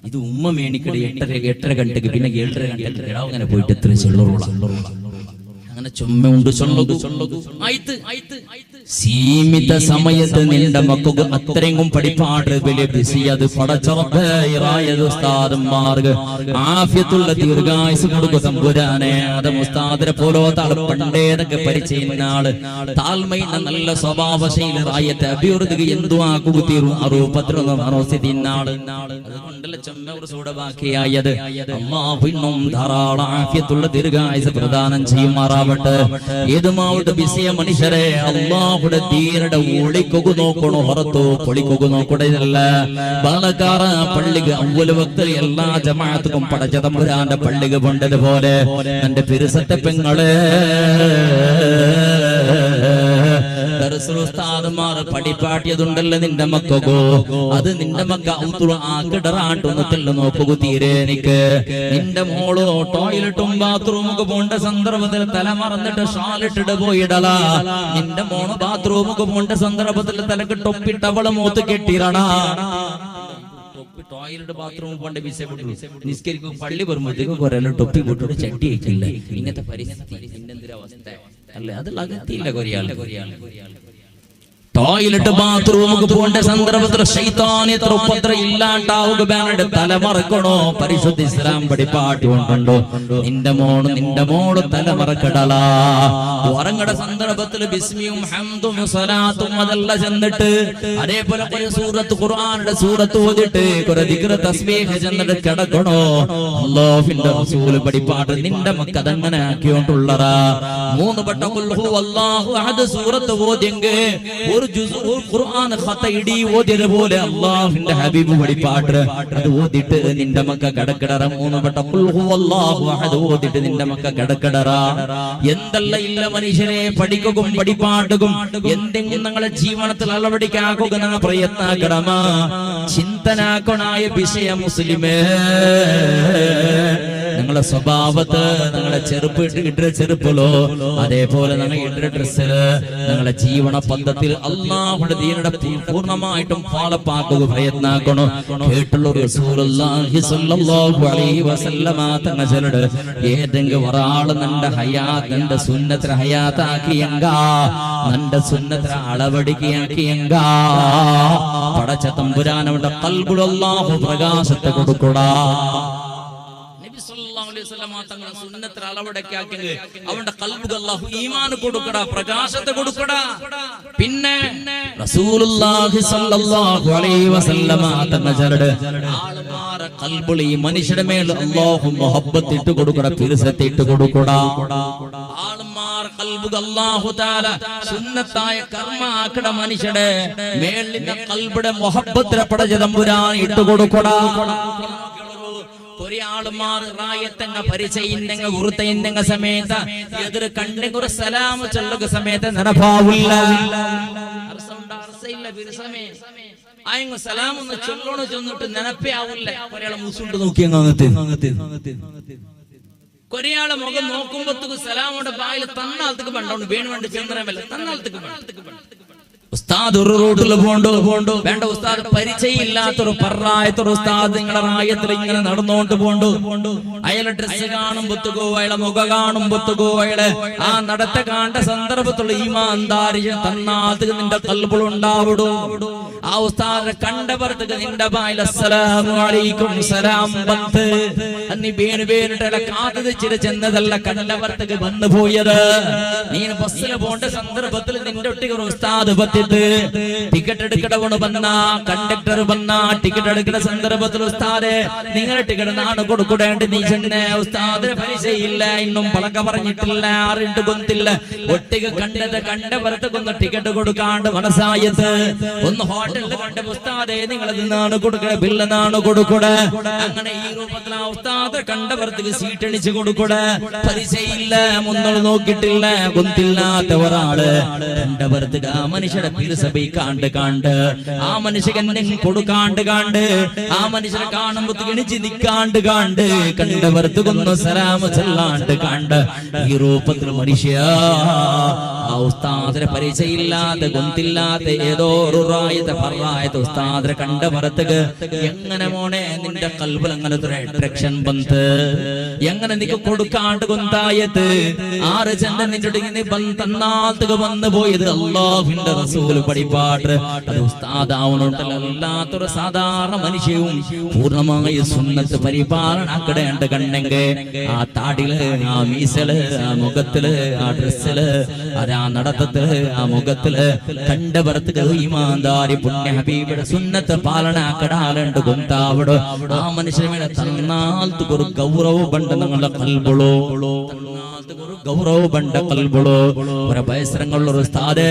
ഇത് ഉമ്മ മേണിക്കടി 8:30 ഗಂಟೆಗೆ പിന്നെ 7:30 ഗಂಟೆಗೆ അങ്ങനെ പോയിട്ട് എത്ര അങ്ങനെ ചുമ്മുണ്ട് സീമിത സമയത്ത് നിന്റെ മക്കൾക്ക് അത്രയും പഠിപ്പാട് വലിയ ബിസി അത് പടച്ചോർമാർക്ക് ആഫിയത്തുള്ള ദീർഘായുസ് കൊടുക്കും തമ്പുരാനെ അത് മുസ്താദിനെ പോലത്തെ ആള് പണ്ടേതൊക്കെ പരിചയുന്ന ആള് താഴ്മയുടെ നല്ല സ്വഭാവശൈലി റായത്തെ അഭിവൃദ്ധിക്ക് എന്തുവാക്കുക തീരും അറൂപത്തിനാള് അതുകൊണ്ടല്ല ചുമ്മ സൂടെ ബാക്കിയായത് അല്ലാഹു ഇന്നും ധാരാളം ആഫിയത്തുള്ള ദീർഘായുസ് പ്രദാനം ചെയ്യുമാറാവട്ടെ. ഏതുമാവട്ടെ ബിസിയ മനുഷ്യരെ അല്ലാഹുടെ ദീനയുടെ ഒളിക്കൊകു നോക്കണോ പുറത്തോ പൊളിക്കൊകു നോക്കണല്ല ബാലക്കാറ പള്ളിക്ക് അവ്വൽ വക്തിൽ എല്ലാ ജമാഅത്തും പടച്ച തമ്പുരാന്റെ പള്ളിക്ക് കൊണ്ടതുപോലെ എന്റെ പെരുസത്തെ പെങ്ങളെ ഉസ്താദുമാർ പഠിപ്പാട്ടിയതുണ്ടല്ലോ നിന്റെ മക്കോ അത് നിന്റെ മക്ക ആക്കിടറാട്ടൊന്നത്തില്ല നോക്കൂ തീരെ എനിക്ക് നിന്റെ മോളോ ടോയ്ലറ്റും ബാത്റൂമൊക്കെ പോണ്ട സന്ദർഭത്തിൽ തല മറന്നിട്ട് ഷാലിട്ടിട്ട് പോയിടല നിന്റെ മോള് ബാത്റൂമൊക്കെ പോണ്ട സന്ദർഭത്തിൽ തലക്ക് ടൊപ്പിട്ടവള് മൂത്ത് കെട്ടിയിടണ ടോയ്ലറ്റ് ബാത്റൂം പോണ്ട വിഷയപ്പെട്ടു നിസ്കരിക്കും പള്ളി വരുമ്പോഴത്തേക്കും കുറെ ടൊപ്പി പോട്ടിട്ട് ചട്ടി അയച്ചില്ല ഇങ്ങനത്തെ പരിസ്ഥിതി അവസ്ഥ അല്ലേ അത് അകത്തിയില്ല കൊറിയാൾ ടോയ്ലറ്റ് ബാത്റൂമൊക്കെ പോകേണ്ട സന്ദർഭത്തിൽ ശൈത്താൻ എത്ര ഉപദ്ര ഇല്ലാണ്ടാവുക ബാനയുടെ തലമറക്കണോ പരിശുദ്ധ ഇസ്ലാം പഠിപ്പാട്ടി കൊണ്ടുണ്ടോ നിന്റെ മോള് തലമറക്കടല ഉറങ്ങട സന്ദർഭത്തിൽ ബിസ്മിയും ഹംദും സ്വലാത്തും അതെല്ലാം ചെന്നിട്ട് അതേപോലെ സൂറത്ത് ഖുർആനുടെ സൂറത്ത് ഓതിട്ട് കുറെ ദിക്ർ തസ്ബീഹ് ചെന്നിട്ട് കിടക്കണോ അല്ലാഹുവിന്റെ റസൂൽ പഠിപ്പാട്ട് നിന്റെ മക്ക അതങ്ങനെ ആക്കിക്കൊണ്ടുള്ളറാ 3 വട്ടം ഖുൽ ഹുവല്ലാഹു അഹദ് സൂറത്ത് ഓതിയെങ്കിൽ ഒരു ഖുർആൻ ഖത ഇടി ഓതിയത് പോലെ അല്ലാഹുവിന്റെ ഹബീബ് പഠിപ്പാട്ട് അത് ഓതിട്ട് നിന്റെ മക്ക കടക്കടറ 3 വട്ടം ഖുൽ ഹുവല്ലാഹു അഹദ് ഓതിട്ട് നിന്റെ മക്ക കടക്കടറ എന്തല്ല ഇല്ല മനുഷ്യരെ പഠിക്കുകയും പഠിപ്പാട്ടുകയും എന്തെങ്കിലും നിങ്ങളെ ജീവിതത്തിൽ അളവടിക്കാക്കുക നിങ്ങൾ പ്രയത്നാക്കണമ ചിന്തനാക്കണായ വിഷയ മുസ്ലിമേ നിങ്ങളെ സ്വഭാവത്ത് നിങ്ങളെ ചെറുപ്പ് ഇട്ട ചെറുപ്പിലോ അതേപോലെ നിങ്ങൾ ഇട്ട ഡ്രസ്സില് നിങ്ങളെ ജീവന പദ്ധതിയിൽ അല്ലാഹുവിന്റെ ദീനിനെ പൂർണ്ണമായിട്ടും ഫാളപ്പാക്കുക പ്രയത്നാക്കണം കേട്ടുള്ള റസൂലുള്ളാഹി സ്വല്ലല്ലാഹു അലൈഹി വസല്ലമ തങ്ങൾ ചെലട് ഏതെങ്കിലും ഒരാള് നിന്റെ ഹയാത്ത് നിന്റെ സുന്നത്തിനെ ഹയാത്താക്കിയെങ്ക നിന്റെ സുന്നത്തിനെ അളവടിക്കാക്കിയെങ്ക പടച്ച തമ്പുരാനവന്റെ ഖൽബിൽ അല്ലാഹു പ്രകാശത്തെ കൊടുക്കടാ സുന്നത്തിൽ അളവടക്കാക്കെങ്കിൽ അവന്റെ ഖൽബിൽ അല്ലാഹു ഈമാൻ കൊടുക്കടാ പ്രകാശത്തെ കൊടുക്കടാ പിന്നെ റസൂലുള്ളാഹി സ്വല്ലല്ലാഹു അലൈഹി വസല്ലമ തങ്ങൾ ചെലട് ആൾമാരെ ഖൽബിൽ ഈ മനുഷ്യരുടെ മേൽ അല്ലാഹു മുഹബ്ബത്ത് ഇട്ട് കൊടുക്കടാ പിരിസത്തെ ഇട്ട് കൊടുക്കടാ ആൾമാരെ ഖൽബിൽ അല്ലാഹു തആല സുന്നത്തായ കർമ്മ ആക്കട മനുഷ്യരുടെ മേലിന്റെ ഖൽബിലെ മുഹബ്ബത്തിനെ പടച്ച തമ്പുരാൻ ഇട്ട് കൊടുക്കടാ ഒരാളുമാർ റായത്തങ്ങ പരിചയിന്നെങ്ങ ഉറുത്തയിന്നെങ്ങ സമേത എതിർ കണ്ടെങ്കിൽ ഒരു സലാം ചൊല്ലുക സമേത നടപ്പാവില്ല സലാം ഒന്ന് ചൊല്ലണോ ചെന്നിട്ട് നെനപ്പേ ആവില്ല ഒരാളെ മുസുണ്ട് നോക്കി കൊറേയാളെ മുഖം നോക്കുമ്പോഴത്തേക്ക് സലാമോടെ ബായിൽ തന്നാളത്തേക്ക് പണ്ടോണ്ട് വേണു വേണ്ട ചന്ദ്രമല്ല തന്നാളത്തേക്ക് ഉസ്താദ് ഒരു റോഡിൽ പോണ്ടോ വേണ്ട ഉസ്താദ് പരിചയമില്ലാത്തൊരു പറായത്തൊരു ഉസ്താദ് നിങ്ങളെ റായത്തിൽ ഇങ്ങനെ നടന്നുകൊണ്ട് പോണ്ടു അയാളെ ഡ്രസ് കാണുമ്പോഴത്തേക്കോ അയാളെ മുഖം കാണുമ്പോഴത്തേക്കോ അയാളെ ആ നടത്ത കാണ്ട സന്ദർഭത്തുള്ള ഈമാന്താരിയ തന്നാൾക്ക് നിന്റെ ഖൽബിൽ ഉണ്ടാവിടും ആ ഉസ്താദിനെ കണ്ടവർക്ക് നിന്റെ ബായിൽ അസ്സലാമു അലൈക്കും സലാം ബത്ത് നീ വേണിട്ട് കാത്തു ചെന്നതല്ല കണ്ടവർക്ക് വന്നു പോയത് നീ ബസ്സിൽ പോണ്ട സന്ദർഭത്തിൽ നിന്റെ ഒട്ടിക്ക് ഒരു ഉസ്താദ് ടിക്കറ്റ് എടുക്കണവണ് വന്ന കണ്ടക്ടർ വന്ന ടിക്കറ്റ് എടുക്കുന്ന സന്ദർഭത്തിൽ ഉസ്താദെ നിങ്ങളുടെ ടിക്കറ്റ് നാണ് കൊടുക്കൂടേണ്ട നീ ചെന്നെ ഉസ്താദിന് പരിചയമില്ല ഇന്നും പളക്ക പറഞ്ഞിട്ടില്ല ആറിട്ട് കൊന്നില്ല ഒട്ടിക കണ്ടവർക്ക് ടിക്കറ്റ് കൊടുക്കാണ്ട് മനസ്സായത് ഒന്ന് ഹോട്ടലിൽ കണ്ട ഉസ്താദെ നിങ്ങളത് നാണ് കൊടുക്കണ ബില്ല് നാണ് കൊടുക്കൂടെ അങ്ങനെ ഈ രൂപത്തിൽ ആ ഉസ്താദ് കണ്ടവർക്ക് സീറ്റ് അടിച്ചു കൊടുക്കൂടെ പരിചയമില്ല മുന്നോട്ട് നോക്കിയിട്ടില്ല കൊന്നില്ലാത്ത ഒരാള് കണ്ടവർക്ക് ആ മനുഷ്യരുടെ മനുഷ്യരുടെ പിരിസഭ കണ്ട് ആ മനുഷ്യൻ കൊടുക്കാണ്ട് കണ്ട് ആ മനുഷ്യരെ കാണുമ്പോ എണിച്ച് നിൽക്കാണ്ട് കണ്ടവർക്ക് കൊന്നു സലാം ചെല്ലാണ്ട് കണ്ട് ഈ രൂപത്തിൽ മനുഷ്യ ആ ഉസ്താദിനെ പരിചയമില്ലാതെ ഗുന്തില്ലാതെ ഏതോ ഒരു ഉസ്താദിനെ കണ്ട മരത്തക്ക് എങ്ങനെ മോനെ നിന്റെ കൽബിൽ അങ്ങനെ അട്രാക്ഷൻ ബന്ധ് എങ്ങനെ നിനക്ക് കൊടുക്കാണ്ട് കൊന്തായത് ആറ് ചെന്ന നിന്റെ തന്നാൽത്തുക വന്നു പോയത് അല്ലാഹുവിന്റെ റസൂൽ പഠിപ്പാട്ട് അത് ഉസ്താദാവുന്നുണ്ടല്ലോ അല്ലാത്തൊരു സാധാരണ മനുഷ്യവും പൂർണ്ണമായ സുന്നത്ത് പരിപാലനാക്കടേണ്ട കണ്ടെങ്കിൽ ആ താടില് ആ മീസല് ആ മുഖത്തില് ആ ഡ്രസ്സില് ആ നടത്തത്തില് ആ മുഖത്തില് കണ്ടവർക്ക് ഈമാൻദാരി പുണ്യ ഹബീബിയുടെ സുന്നത്ത് പാലനാക്കടാലുണ്ട് ഗുന്താവിട് ആ മനുഷ്യനെ തന്നാൽത്ത് ഒരു ഗൗരവ ബണ്ട് നിങ്ങളുടെ കൽബുളോ ഗൗരവ ബണ്ട കൽബുളോ ഒരു വയസ്സരങ്ങളുള്ള ഒരു സ്ഥാതെ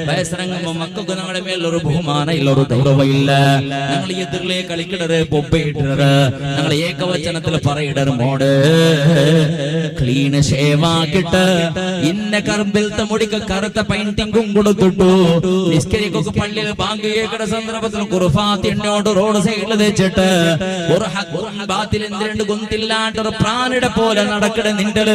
വയസ്സരങ്ങുമ്പോ മക്കൾക്ക് ഞങ്ങളുടെ മേലൊരു ബഹുമാനം ഇല്ല ഒരു ഗൗരവം ഇല്ല ഞങ്ങൾ എതിരിലെ കളിക്കിടറ് പൊപ്പയിടറ് ഞങ്ങൾ ഏകവചനത്തിൽ പറയിടറ് മോട് ക്ലീന് ഷേവാക്കിട്ട് ഇന്ന കർബിലത്തെ മുടിക്ക് കറുത്ത പെയിന്റിംഗും കൊടുത്തിട്ടു നിസ്കരിക്കൊക്കെ പള്ളിയിൽ ബാങ്ക് കേൾക്കുന്ന സന്ദർഭത്തിൽ ഖുർആൻ എന്നോട് റോഡ് സൈഡിൽ വെച്ചിട്ട് ഒരു ബാത്തിൽ എന്തിരണ്ട് ഗുന്തില്ലാണ്ടൊരു പ്രാണിയുടെ പോലെ നടക്കണ നിന്റെ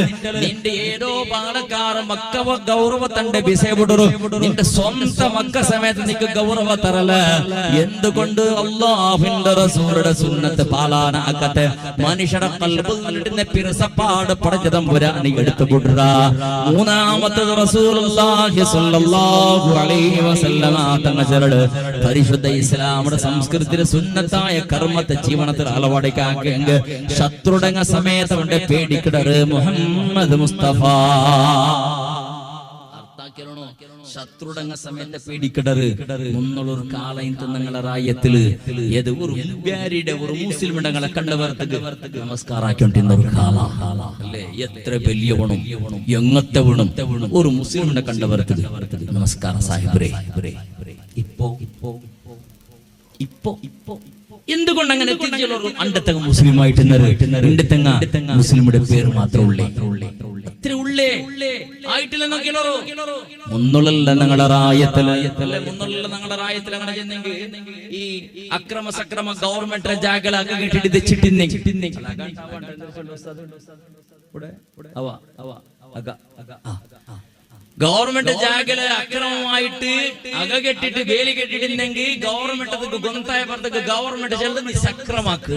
ഏതോ പാലക്കാർ മക്കവ ഗൗരവത്തന്റെ വിസയപ്പെട്ടു നിന്റെ സ്വന്തം മക്ക സമയത്ത് നിനക്ക് ഗൗരവ തരല എന്തുകൊണ്ട് അല്ലാഹുവിന്റെ റസൂലുടെ സുന്നത്ത് പാലാനാക്കത്തെ മനുഷ്യരുടെ കൽബിൽ പിറസപ്പാട് പടച്ച തമ്പുരാൻ എടുത്തു കൊടുറ മൂന്നാമത്തെ റസൂലുള്ളാഹി സ്വല്ലല്ലാഹു അലൈഹി വസല്ലമ തങ്ങൾ പരിശുദ്ധ ഇസ്ലാമിന്റെ സംസ്കൃതിയുടെ സുന്നത്തായ കർമ്മത്തെ ജീവനത്തിൽ അളവടക്കാക്കെങ്കിൽ ശത്രുടങ്ങ സമയത്ത് അവന്റെ പേടിക്കിടറ് മുഹമ്മദ് മുസ്തഫ ശത്രുടങ്ങ സമയത്തെ പേടിക്കിടറ് മുന്നുള്ളൊരു കാലയും നിങ്ങളെ റായത്തില് ഏത് ഒരു മുബ്യാരിയുടെ ഒരു മുസ്ലിം ഇടങ്ങളെ കണ്ടവർക്ക് നമസ്കാരാക്കിക്കൊണ്ടിരുന്ന ഒരു കാല അല്ലേ എത്ര വലിയവണും എങ്ങത്തെ വീണും ഒരു മുസ്ലിമിനെ കണ്ടവർക്ക് നമസ്കാരം സാഹിബ് ഇപ്പോ എന്തുകൊണ്ട് അങ്ങനെ അണ്ടത്തങ്ങ മുസ്ലിമായിട്ട് മുസ്ലിമുടെ പേര് മാത്രമേ ഉള്ളേ മുന്നുള്ള ഞങ്ങളുടെ റായത്തിൽ അങ്ങനെ ചെന്നെങ്കിൽ ഈ അക്രമ സക്രമ ഗവൺമെന്റ് ജാഗകളൊക്കെ കിട്ടിട്ട് തെച്ചിട്ടിന്നെ ഗവൺമെന്റ് ജാഗല അക്രമമായിട്ട് അക കെട്ടിട്ട് വേലി കെട്ടിട്ടുണ്ടെങ്കിൽ ഗവൺമെന്റ് ഗുണത്തായ പുറത്തേക്ക് ഗവൺമെന്റ് ചെല്ലുന്ന സക്രമാക്ക്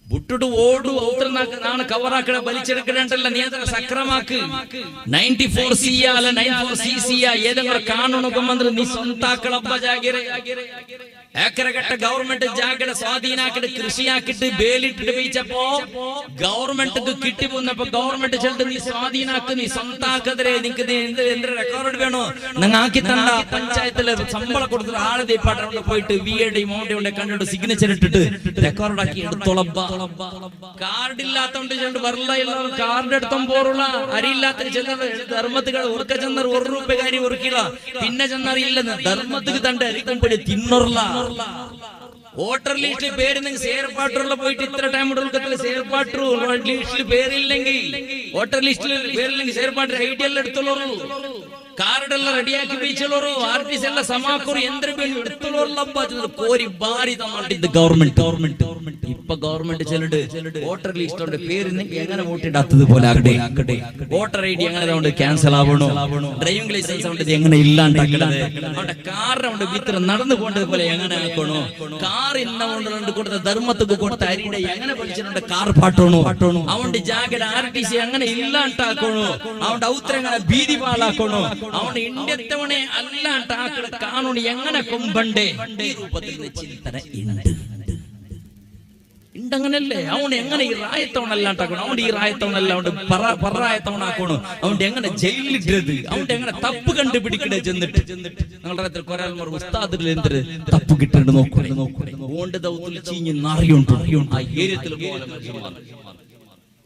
വിട്ടിട്ട് ഓടു ഔത്രനാണ് കവറാക്കട വലിച്ചെടുക്കണ്ടല്ല നിയന്ത്രണ സക്രമാക്ക് 94 CC അല്ല 94 CC ഏതെങ്കിലും കാണണൊക്കെ വന്നിട്ട് നീ സ്വന്താക്കളപ്പ ജാഗിരെ ഏക്കരഘട്ട ഗവൺമെന്റ് ജാഗയുടെ സ്വാധീനാക്കിട്ട് കൃഷിയാക്കിട്ട് വേലിട്ടിട്ട് വെച്ചപ്പോ ഗവൺമെന്റ് കിട്ടി പോന്നപ്പോ ഗവൺമെന്റ് ചെല്ലിട്ട് നീ സ്വാധീനാക്ക് നീ സ്വന്താക്കതിരെ നിനക്ക് എന്ത് റെക്കോർഡ് വേണോ നിങ്ങൾ ആക്കി തന്ന പഞ്ചായത്തില് ശമ്പളം കൊടുത്തിട്ട് ആളെ ദേപ്പാട്ട് പോയിട്ട് VAD മൗണ്ട് കണ്ടിട്ട് സിഗ്നേച്ചർ ഇട്ടിട്ട് റെക്കോർഡ് ആക്കി എടുത്തോളം കാർഡില്ലാത്തോണ്ട് ചെണ്ട് വരല എല്ലാവരും കാർഡ് എടുത്തോ പോറുള്ള അരിയില്ലാത്ത ചെന്നത് ധർമ്മത്തുകൾ ഉറക്ക ചെന്നർ 1 രൂപ കാര്യം ഉറക്കില്ല പിന്നെ ചെന്നറിയില്ലെന്ന് ധർമ്മത്തുക്ക് തന്റെ അരിക്കമ്പടി തിന്നറുള്ള വോട്ടർ ലിസ്റ്റിൽ പേര് സേർപ്പാട്ടുള്ള പോയിട്ട് ഇത്ര ടൈം സേർപ്പാട്ടു ലിസ്റ്റിൽ പേരില്ലെങ്കിൽ വോട്ടർ ലിസ്റ്റിൽ പേരില്ലെങ്കിൽ സേർപ്പാട്ട് ID എല്ലാം എടുത്തോളൂ കാർഡെല്ലാം റെഡിയാക്കി വെച്ചോളൂ RTC എല്ലാം സമാക്കോറ് എന്തെങ്കിലും എടുത്തോളൂ കോരി ബാരി തന്നിട്ട് ഗവൺമെന്റ് ഇപ്പൊ ഗവൺമെന്റ് ചെല്ലിട്ട് വോട്ടർ ലിസ്റ്റിന്റെ പേര് എങ്ങനെ വോട്ട് ഇടാത്തത് പോലെ ആകട്ടെ വോട്ടർ ID എങ്ങനെ ക്യാൻസൽ ആവണോ ഡ്രൈവിംഗ് ലൈസൻസ് എങ്ങനെ ഇല്ലാണ്ടാക്കണത് അവന്റെ കാറിന്റെ വിത്ര നടന്നു പോകേണ്ടത് പോലെ എങ്ങനെ ആക്കണോ കാർ ഇന്നുകൊണ്ട് കൊടുത്ത ധർമ്മത്തുക്ക് കൊടുത്ത അരിയുടെ എങ്ങനെ പഠിച്ചിട്ടുണ്ട് കാർ പാട്ടോണോ അവന്റെ ജാഗയുടെ RTC എങ്ങനെ ഇല്ലാണ്ടാക്കണോ അവന്റെ ഔത്രങ്ങളെ ഭീതി പാലാക്കണോ അവൻ ഇന്ത്യത്തവണെ അല്ലാണ്ടാക്കണ കാണുണി എങ്ങനെ കൊമ്പണ്ടേ ഈ രൂപത്തിൽ ചിന്തന ഉണ്ടങ്ങനല്ലേ അവന് എങ്ങനെ ഈ റായത്തവണല്ലാണ്ടാക്കണം അവന്റെ ഈ റായത്തവണല്ല അവന്റെ പററായത്തവണാക്കണോ അവന്റെ എങ്ങനെ ജയിലിലിട്ടത് അവന്റെ എങ്ങനെ തപ്പ് കണ്ടുപിടിക്കണേ ചെന്നിട്ട് നിങ്ങളുടെ കുറെ ഉസ്താദിൽ എന്തൊരു തപ്പ് കിട്ടേണ്ട നോക്കണേ ഓണ്ട് ദൗത്തിൽ ചീഞ്ഞ് നാറിയുണ്ട് ആ ഏരിയത്തിൽ പോലെ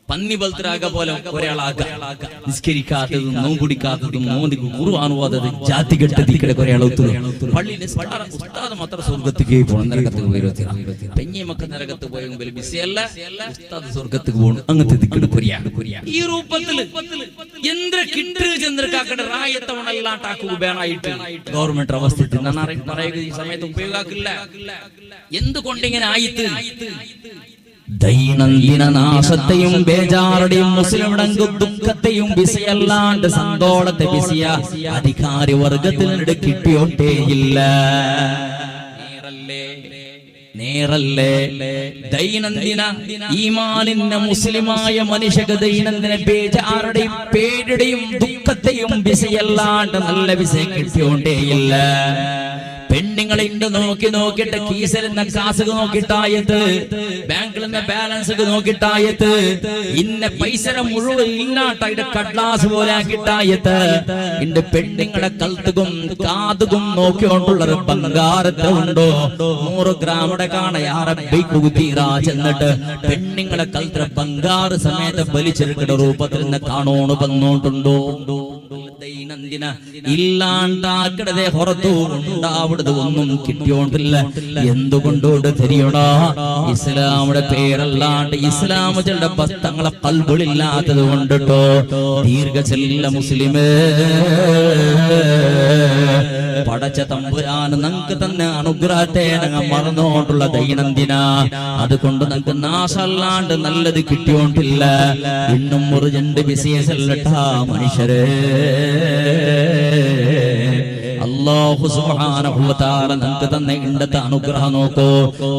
പന്നി ബൽത്തരാക പോലെ ഒരാളാകാം. നിസ്കരിക്കാത്തതും നോമ്പുടിക്കാത്തതും ഖുർആൻ ഓതാത്തതും ജാതി കെട്ടതിക്കടെ ഒരാൾ പള്ളിയിൽ ഉസ്താദ് മാത്രം സ്വർഗത്തിലേക്ക് പോകണം, നരകത്തേക്ക് പോയി പെഞ്ഞി മക്കൾ നരകത്ത് പോയെങ്കിൽ ബിസിയല്ല, ഉസ്താദ് സ്വർഗത്തേക്ക് പോകണം. അങ്ങനത്തെ ദിക്കട് കൊരിയാണ്. ഈ രൂപത്തില് എന്ത് കിട്ട് ചന്ദ്രക്കാക്കടെ റായത്തവണെല്ലാം വേണായിട്ട് ഗവൺമെന്റ് അവസ്ഥ പറയുക ഈ സമയത്ത് ഉപയോഗാക്കില്ല. എന്തുകൊണ്ടിങ്ങനെ ആയിട്ട് ദൈനംദിന നാശത്തെയും ബേജാറുടെയും മുസ്ലിമിടങ്കു ദുഃഖത്തെയും ബിസിയല്ലാണ്ട് സന്തോളത്തെ ബിസിയ അധികാരി വർഗത്തിൽ കിട്ടിയോട്ടേയില്ല. നേരല്ലേ ദൈനംദിന ഈമാനിന്റെ മുസ്ലിമായ മനുഷ്യക്ക് ദൈനംദിന ബേജാറുടെയും പേടിയുടെയും ദുഃഖത്തെയും ബിസിയല്ലാണ്ട് നല്ല ബിസിയ കിട്ടിയോണ്ടേയില്ല. പെണ്ണുങ്ങളെ നോക്കിയിട്ട് കീസിൽ നിന്ന് കാസ് നോക്കിയിട്ടായത്, ബാങ്കിൽ നിന്ന് ബാലൻസ് നോക്കിയിട്ടായത്, ഇന്ന പൈസ മുഴുവൻ ഇല്ലാട്ടായിട്ട് കടലാസ് പോലെ ആക്കിയിട്ടായത്, ഇന്റെ പെണ്ണുങ്ങളെ കൽത്തുകും കാതുകും നോക്കിക്കൊണ്ടുള്ളൊരു ബംഗാരത്തെ ഉണ്ടോ 100 ഗ്രാമയുടെ ചെന്നിട്ട് പെണ്ണുങ്ങളെ കൽത്ര ബംഗാറ് സമയത്ത് വലിച്ചെടുക്കുന്ന രൂപത്തിൽ നിന്ന് കാണോണ് വന്നോണ്ടുണ്ടോ? ദൈനംദിന ഇല്ലാണ്ടാക്കടതെ പുറത്തു ഉണ്ടാവിടത് ഒന്നും കിട്ടിയോണ്ടില്ല. എന്തുകൊണ്ടോട് തിരിയണോ? ഇസ്ലാമിന്റെ പേരല്ലാണ്ട് ഇസ്ലാം ചില ബസ്തങ്ങളെ കൽബിളില്ലാത്തത് കൊണ്ടിട്ടോ ദീർഘചെല്ല മുസ്ലിമേ പടച്ച തമ്പുരാൻ നമുക്ക് തന്നെ അനുഗ്രഹത്തെ മറന്നുകൊണ്ടുള്ള ദൈനംദിന. അതുകൊണ്ട് നമുക്ക് നാശല്ലാണ്ട് നല്ലത് കിട്ടിയോണ്ടില്ല. ഇന്നും ഒരു 2 ബിസിനസ് അല്ലട്ടാ മനുഷ്യരെ. അല്ലാഹു സുബ്ഹാനഹു വ തആല നമുക്ക് തന്നെ ഇണ്ടത്തെ അനുഗ്രഹം നോക്കൂ.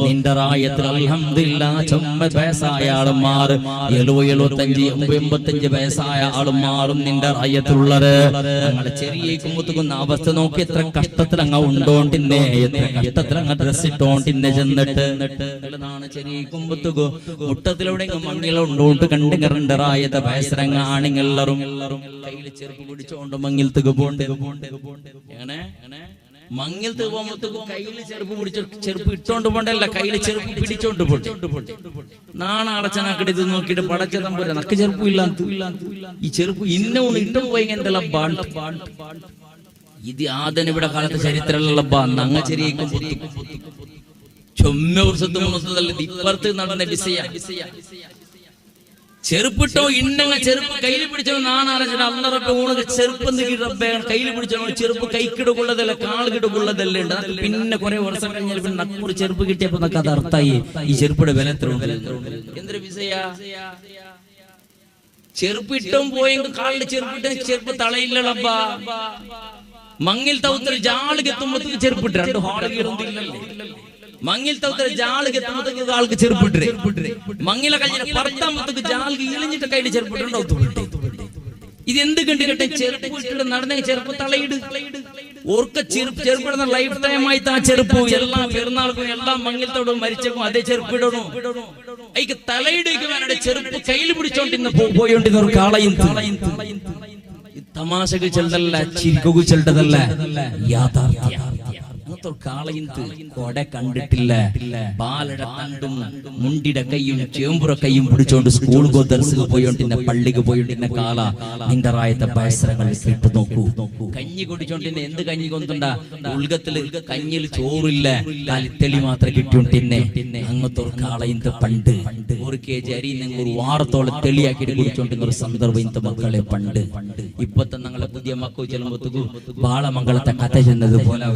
നിന്റെ റായത്തിൽ അൽഹംദുലില്ലാഹ് 90 വയസ്സായ ആളുമാർ 75 85 വയസ്സായ ആളുമാറും നിന്റെ റായത്തിലുള്ളത്. ഞങ്ങളെ ചെറിയ കുമ്പത്തുക്കുന്ന അവസ്ഥ നോക്കി എത്ര കഷ്ടത്തിൽ അങ്ങ് ഉണ്ടോണ്ടിന്നെ, എത്ര കഷ്ടത്തിൽ അങ്ങ് ഡ്രസ് ഇട്ടോണ്ടിന്നെ ചെന്നിട്ട് ചെറിയ കുമ്പത്തുകു മുട്ടത്തിലൂടെ മങ്ങിലുണ്ടോണ്ട് കണ്ടിങ്ങറിന്റെ റായത്തെ വയസ്സരങ്ങ ആണിങ്ങെല്ലാരും കയ്യിൽ ചെറുപ്പ് പിടിച്ചോണ്ട് മങ്ങിലത്തേക്ക് പോണ്ട്. മങ്ങിൽ പോകുമ്പോഴത്തേക്കും കയ്യില് ചെറുപ്പ് പിടിച്ചോ, ചെറുപ്പ് ഇട്ടോണ്ട് പോണ്ടല്ല, കയ്യില് ചെറുപ്പ് പിടിച്ചോണ്ട് പോട്ടെ. നാണടച്ചനാക്കടി ഇത് നോക്കിയിട്ട് പടച്ച തമ്പുരാൻ നക്ക് ചെറുപ്പ് ഇല്ല, ഈ ചെറുപ്പ് ഇന്നോണ് ഇട്ടു പോയി എന്തെല്ലാം ഇത് ആദനവിടെ കാലത്തെ ചരിത്രമുള്ള നങ്ങ ചെറിയ ചൊമ്മ വർഷത്ത് മുന്നത്തല്ല ഇപ്പുറത്ത് നടന്ന വിസയ ചെറുപ്പിട്ടോ ഇന്നങ്ങ ചെറുപ്പ് കയ്യിൽ പിടിച്ചോ നാണാലോചന അന്നറപ്പ ഊണക്ക് ചെറുപ്പം കയ്യിൽ പിടിച്ചോ ചെറുപ്പ് കൈക്കിടക്കുള്ളതല്ല കാളുകിടക്കുള്ളതല്ലേ ഉണ്ട്. പിന്നെ കുറെ വർഷം കഴിഞ്ഞാൽ പിന്നെ നക്കൂർ ചെറുപ്പ് കിട്ടിയപ്പോ നമുക്ക് അത് അർത്ഥായി ഈ ചെറുപ്പിയുടെ വില എത്ര ഉണ്ട്. എന്തൊരു വിസയ ചെറുപ്പിട്ടും പോയെങ്കിൽ കാലിൽ ചെറുപ്പിട്ട് ചെറുപ്പ് തളയില്ലപ്പാ. മങ്ങിൽ തൗത്തിൽ ജാളുകെത്തുമ്പോഴത്തേക്ക് ചെറുപ്പിട്ട് 2 ഹാളുകളൊന്നുമില്ലല്ലേ. മങ്ങിൽ തൗത്തിൽ ജാളുകെത്തുമ്പോഴത്തേക്ക് ആൾക്ക് ചെറുപ്പിട്ട് മങ്ങിലെ കഴിഞ്ഞ 10 ജാൾക്ക് ഇളിഞ്ഞിട്ട് കയ്യിൽ ചെറുപ്പിട്ടുണ്ടോ? ഇത് എന്ത് കണ്ടിട്ടെ ചെറുപ്പിട്ട് നടന്ന ചെറുപ്പ് തളയിട് ഓർക്ക ചെറുപ്പിടുന്ന ലൈഫ് ടൈം ആയിട്ട് ആ ചെറുപ്പ് എല്ലാ പെരുന്നാൾക്കും എല്ലാ മങ്ങിലത്തോടും മരിച്ചപ്പോ അതേ ചെറുപ്പിടണോ? അതിക്ക് തലയിടേക്ക് വേണ്ട ചെറുപ്പ് കയ്യിൽ പിടിച്ചോണ്ടിന്ന് പോയോണ്ടിന്ന് ഒരു കാളയും തമാശകൾ ചെല്ലതല്ല, ചിരിക്കുക ചെല്ലതല്ല, യാഥാർത്ഥ്യ. കൊട കണ്ടിട്ടില്ല, ബാലയുടെ കണ്ടും മുണ്ടിയുടെ കൈയും ചേമ്പുറ കൈയും പിടിച്ചോണ്ട് സ്കൂൾക്ക് ദർശക പോയോണ്ടിന്ന പള്ളിക്ക് പോയോണ്ടിന്ന കാല നിന്റെ റായത്തെ പരിസരങ്ങൾ കേട്ടു നോക്കൂ. കഞ്ഞി കുടിച്ചോണ്ടിന്നെ എന്ത് കഞ്ഞി കൊണ്ടുണ്ട ഉൾഗത്തില് കഞ്ഞിൽ ചോറില്ല, കാലിത്തെളി മാത്രം കിട്ടിയോണ്ടിന്നെ അങ്ങനത്തെ ഒരു കാള ഇന്ന് പണ്ട് 1 kg അരി ഒരു വാറത്തോളം തെളിയാക്കിട്ട് കുടിച്ചോണ്ടിരുന്ന ഒരു സന്ദർഭം ഇന്നത്തെ മക്കളെ പണ്ട്. ഇപ്പത്തെ ഞങ്ങളെ പുതിയ മക്കൾ ചെല്ലുമ്പോഴത്തേക്കും ബാളമംഗളത്തെ കഥ ചെന്നതുപോലെ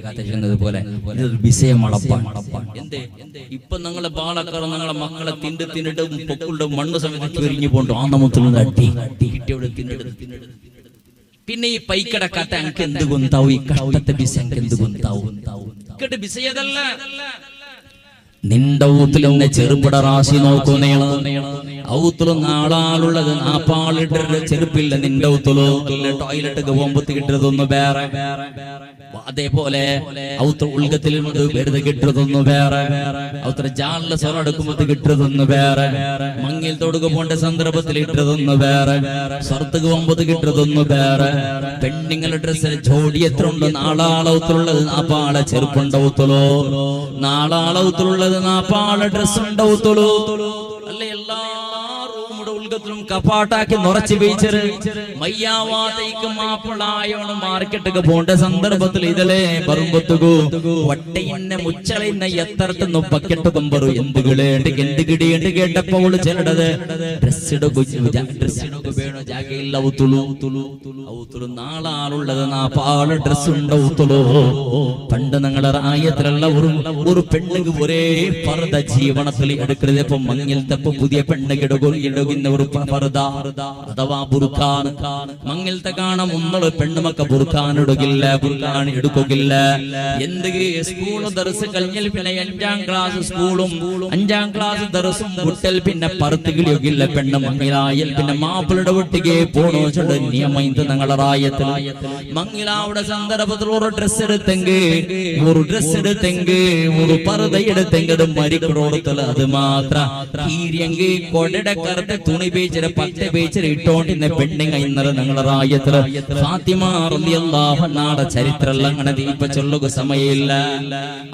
കഥ ചെന്നതുപോലെ ഇതൊരു വിഷയമളപ്പാണ്. എന്തേ ഇപ്പൊ ഞങ്ങളെ ബാളക്കാർ ഞങ്ങളെ മക്കളെ തിന്നിട്ട് പൊക്കളുടെ മണ്ണ് സമയത്ത് ചൊരിഞ്ഞു പോണ്ടോ ആ നമുക്കുള്ള അടി കിട്ടിയോടെ തിന്നിട്ട്. പിന്നെ ഈ പൈക്കട കഥ എനിക്ക് എന്ത് കൊന്താവും, ഈ കഷ്ടത്തെ ബിസ എനിക്ക് എന്ത് കൊന്താവും? ബിസയതല്ല നിന്റെ ഊത്തിലെന്നെ ചെറുപ്പിട റാശി നോക്കൂ. ഔത്തിലും നാളാളുള്ളത് 40 ലിറ്റർ ചെരുപ്പില്ല നിന്റെ ഊത്തിലോ. ടോയ്ലറ്റ് പോകുമ്പത്ത് കിട്ടുന്നതൊന്ന് വേറെ, അതേപോലെ ഔത്ര ഉൾഗത്തിൽ വെറുതെ കിട്ടുന്നതൊന്ന് വേറെ, ഔത്ര ജാലിലെ സ്വരം എടുക്കുമ്പോ കിട്ടുന്നതൊന്ന് വേറെ, മങ്ങിൽ തൊടുക പോണ്ട സന്ദർഭത്തിൽ ഇട്ടതൊന്ന് വേറെ, സ്വർത്തക്ക് പോകുമ്പോ കിട്ടുന്നതൊന്ന് വേറെ. പെണ്ണുങ്ങളുടെ ഡ്രസ്സിന് ജോഡി എത്ര ഉണ്ട്? നാളാളൗത്തിലുള്ളത് 40 ചെറുപ്പുണ്ടൗത്തലോ, നാളാളൗത്തിലുള്ളത് 40 ഡ്രസ് ഉണ്ടാവത്തുള്ളൂ. അല്ലെ എല്ലാരും കൂട്ടത്തിലും കപ്പാട്ടാക്കി നിറച്ച് വെച്ചത് മയ്യാവാതയ്ക്ക് മാപ്പിളായോണ് മാർക്കറ്റൊക്കെ പോണ്ട സന്ദർഭത്തിൽ ഇതിലെ പറമ്പത്തുകു ഒട്ടയിന്നെ മുച്ചളിന്നെ എത്തരത്തുന്നു ബക്കറ്റ് കൊമ്പറു എന്തുകളേണ്ട് എന്ത് കിടിയുണ്ട് കേട്ടപ്പോൾ ചെല്ലടത് ഡ്രസ്സിടുക വേണോ ജാഗയില്ല ഔത്തുളു നാളാളുള്ളത് നാപ്പാള് ഡ്രസ് ഉണ്ടൗത്തുളു പണ്ട് ഞങ്ങളെ റായത്തിലുള്ള ഒരു പെണ്ണുക്ക് ഒരേ പർദ്ദ ജീവനത്തിൽ എടുക്കരുത്. ഇപ്പൊ മങ്ങിലത്തെ പുതിയ പെണ്ണുക്ക് ഇടുകുന്ന ഒരു പർദ്ദ അഥവാ ബുർഖാൻ മങ്ങിലത്തെ കാണാൻ ഒന്നോട് പെണ്ണുമക്ക ബുർഖാൻ ഇടുകില്ല, ബുർഖാൻ എടുക്കില്ല. എന്ത് സ്കൂള് ദർസ് കഴിഞ്ഞാൽ പിന്നെ 5ാം ക്ലാസ് സ്കൂളും 5ാം ക്ലാസ് ദർസും കുട്ടൽ പിന്നെ പറുത്ത് കിളിയൊക്കില്ല. പെണ്ണ് മങ്ങിലായൽ പിന്നെ മാപ്പിളുടെ ഒട്ടിക്ക് പോണോ ചൊണ്ട് നിയമം ഇത് ഞങ്ങളെ റായത്തിൽ മങ്ങിലാവുടെ സന്ദർഭത്തിൽ ഒരു ഡ്രസ് എടുത്തെങ്ക് ഒരു പർദ്ദ എടുത്തെങ്ക് അത് മരിക്കോടത്തല്ല. അത് മാത്ര ഹീര്യങ്കി കൊടയുടെ കറുത്ത തുണി പേച്ചിട്ട് 10 പേച്ചിട്ട് ഇട്ടോണ്ടിരുന്ന പെണ്ണുങ്ങ ഇന്നലെ ഞങ്ങളെ റായത്തില് ഫാത്തിമ റളിയല്ലാഹു അൻഹയുടെ ചരിത്രം അങ്ങനെ ദീപ ചൊല്ലുക സമയമില്ല.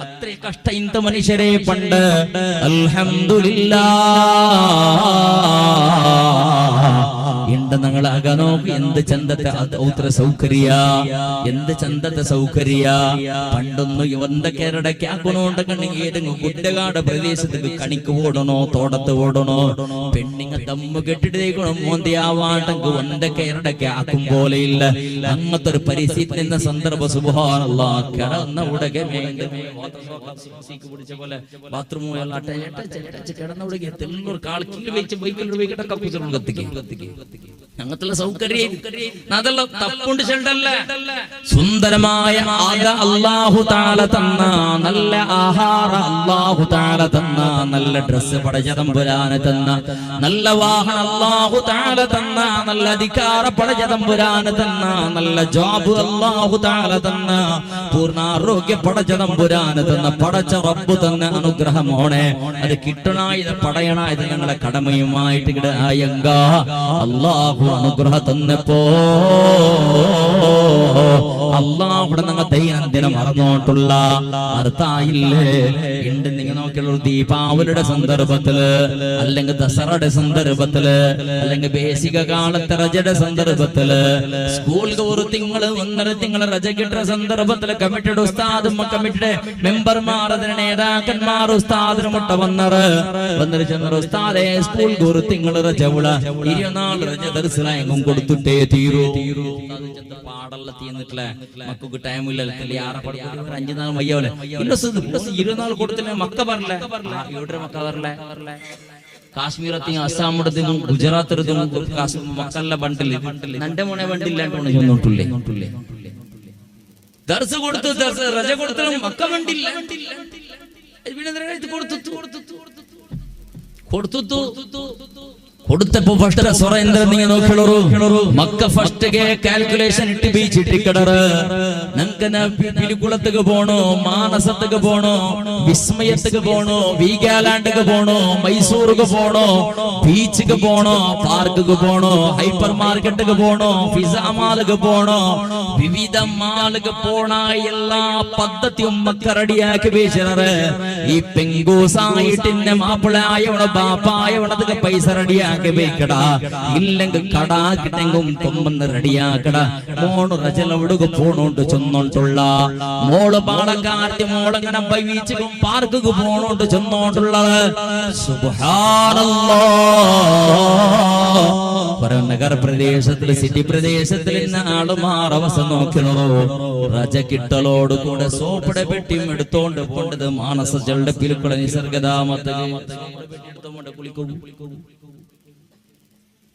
അത്ര കഷ്ട ഇന്ത മനുഷ്യരെ പണ്ട്. അൽഹംദുലില്ലാഹ് ഞങ്ങൾ അകനോക്ക് എന്ത് ചന്തത്തെ ഔത്ര സൗകര്യ, എന്ത് ചന്തത്തെ സൗകര്യ. പണ്ടൊന്ന് എന്തൊക്കെ ആക്കണോണ്ടൊക്കെ ഏതെങ്കിലും കുട്ടകാട് പ്രദേശത്തേക്ക് കണിക്ക് ഓടണോ തോടത്ത് ഓടണോ പെണ്ണിങ്ങ തമ്മ് കെട്ടിട്ടേക്കണം മോന്തിയാവാണ്ടെങ്കിൽ എന്തൊക്കെ ഇരടൊക്കെ ആക്കും പോലെയില്ല. അങ്ങനത്തെ ഒരു പരിസ്ഥിതി എന്ന സന്ദർഭ സുബ്ഹാനല്ലാഹ് കിടന്ന ഉടകെ പിടിച്ച പോലെ ബാത്റൂം കിടന്ന ഉടകെ തെല്ലൂർ കാളിൽ വെച്ച് ബൈക്കിൽ കത്തിക്ക് അങ്ങനത്തെ സൗകര്യം അതെല്ലാം തപ്പുണ്ട് ചെണ്ടല്ല. സുന്ദരമായ അല്ലാഹു തആല തന്ന നല്ല ആഹാരം, അല്ലാഹു തആല തന്ന നല്ല ഡ്രസ് പടച്ചതമ്പുരാന് തന്ന നല്ല വാഹനം, അല്ലാഹു തആല തന്ന നല്ല അധികാര പടച്ചതമ്പുരാന് തന്ന നല്ല ജോബ്, അല്ലാഹു തആല തന്ന പൂർണ്ണാരോഗ്യ പടച്ചതമ്പുരാന് തന്ന പടച്ച റബ്ബ് തന്ന അനുഗ്രഹമോണെ അത് കിട്ടണായത് പടയണായത് ഞങ്ങളെ കടമയുമായിട്ട് ആയങ്ക അല്ലാഹു അനുഗ്രഹം തന്നപ്പോ അല്ലാഹുടെ ഞങ്ങൾ ദൈനംദിനം മറന്നോട്ടുള്ള അർത്ഥായില്ലേ. ഉണ്ട് നിങ്ങൾ നോക്കിയുള്ള ദീപാവലിയുടെ സന്ദർഭത്തില് അല്ലെങ്കിൽ ദസറയുടെ സന്ദർഭത്തില് അല്ലെങ്കിൽ ബേസിക കാലത്തെ റജയുടെ സന്ദർഭത്തില് സ്കൂളിൽ ഒരു തിങ്കള് 1.5 തിങ്കള് റജ കിട്ടുന്ന സന്ദർഭത്തില് കമ്മിറ്റിയുടെ ഉസ്താദും കമ്മിറ്റിയുടെ മെമ്പർമാർ അതിന് നേതാക്കന്മാർ ഉസ്താദിന് മുട്ട വന്നിട്ട് ചെന്ന ഉസ്താദെ സ്കൂളിൽ ഒരു തിങ്കള് റജവുള 24 റജ ദർശനം കൊടുത്തിട്ടേ തീരൂ. പാടല്ല തീർന്നിട്ടില്ല മക്കൾക്ക് ടൈമില്ല 5-4 മയ്യാവല്ലേ 24 കൊടുത്തില്ല മക്ക പറഞ്ഞേ ഇവിടെ മക്ക പറഞ്ഞേ. കാശ്മീരത്തി അസ്സാമിടത്തും ഗുജറാത്തിടത്തും മക്കല്ല ബണ്ടില് നന്റെ മോനെ ബണ്ടില്ലാണ്ട് ചെന്നോട്ടില്ലേ ദർസ് കൊടുത്തു റജ കൊടുത്തും മക്ക ബണ്ടില്ല കൊടുത്തപ്പോ ഫസ്റ്റ് സുരേന്ദ്രൻ നിങ്ങൾ നോക്കിയുള്ളൂ മക്ക ഫസ്റ്റ് കാൽക്കുലേഷൻ ഇട്ട് ബീച്ചിട്ടിക്കടറ് ഞങ്ങൾക്ക് പിലിക്കുളത്തേക്ക് പോണോ, മാനസത്തേക്ക് പോണോ, വിസ്മയത്തേക്ക് പോണോ, വീഗാലാൻഡ്ക്ക് പോണോ, മൈസൂർക്ക് പോണോ, ബീച്ചിക്ക് പോണോ, പാർക്കിക്ക് പോണോ, ഹൈപ്പർ മാർക്കറ്റിക്ക് പോണോ, പിസ്സ മാൾക്ക് പോണോ, വിവിധ മാൾക്ക് പോണ എല്ലാ പദ്ധതിയും മക്ക റെഡിയാക്കി വെച്ചത്. ഈ പെങ്കൂസായിട്ടിന്റെ മാപ്പിളായവണ ബാപ്പായവണതൊക്കെ പൈസ റെഡിയാക്കി വെക്കടാ. ഇല്ലെങ്കിൽ കടാക്കിട്ടെങ്കും കൊമ്പന്ന് റെഡിയാക്കട. മോള് റജലവിടുക പോണോണ്ട് ചെന്നോണ്ടുള്ള മോള് പാലക്കാറ്റ് മോളങ്ങനെ ബീച്ചിക്കും പാർക്കിക്ക് പോണോണ്ട് ചെന്നോണ്ടുള്ളത്. സുബ്ഹാനല്ലാഹ് നഗര പ്രദേശത്തിൽ സിറ്റി പ്രദേശത്തിൽ ഇന്ന ആളുമാർ അവസ്ഥ നോക്കണോ. റജ കിട്ടലോട് കൂടെ സോപ്പടെ പെട്ടിയും എടുത്തോണ്ട് പോണ്ടത് മാനസജളുടെ പിലുക്കുള നിസർഗതാമത്ത്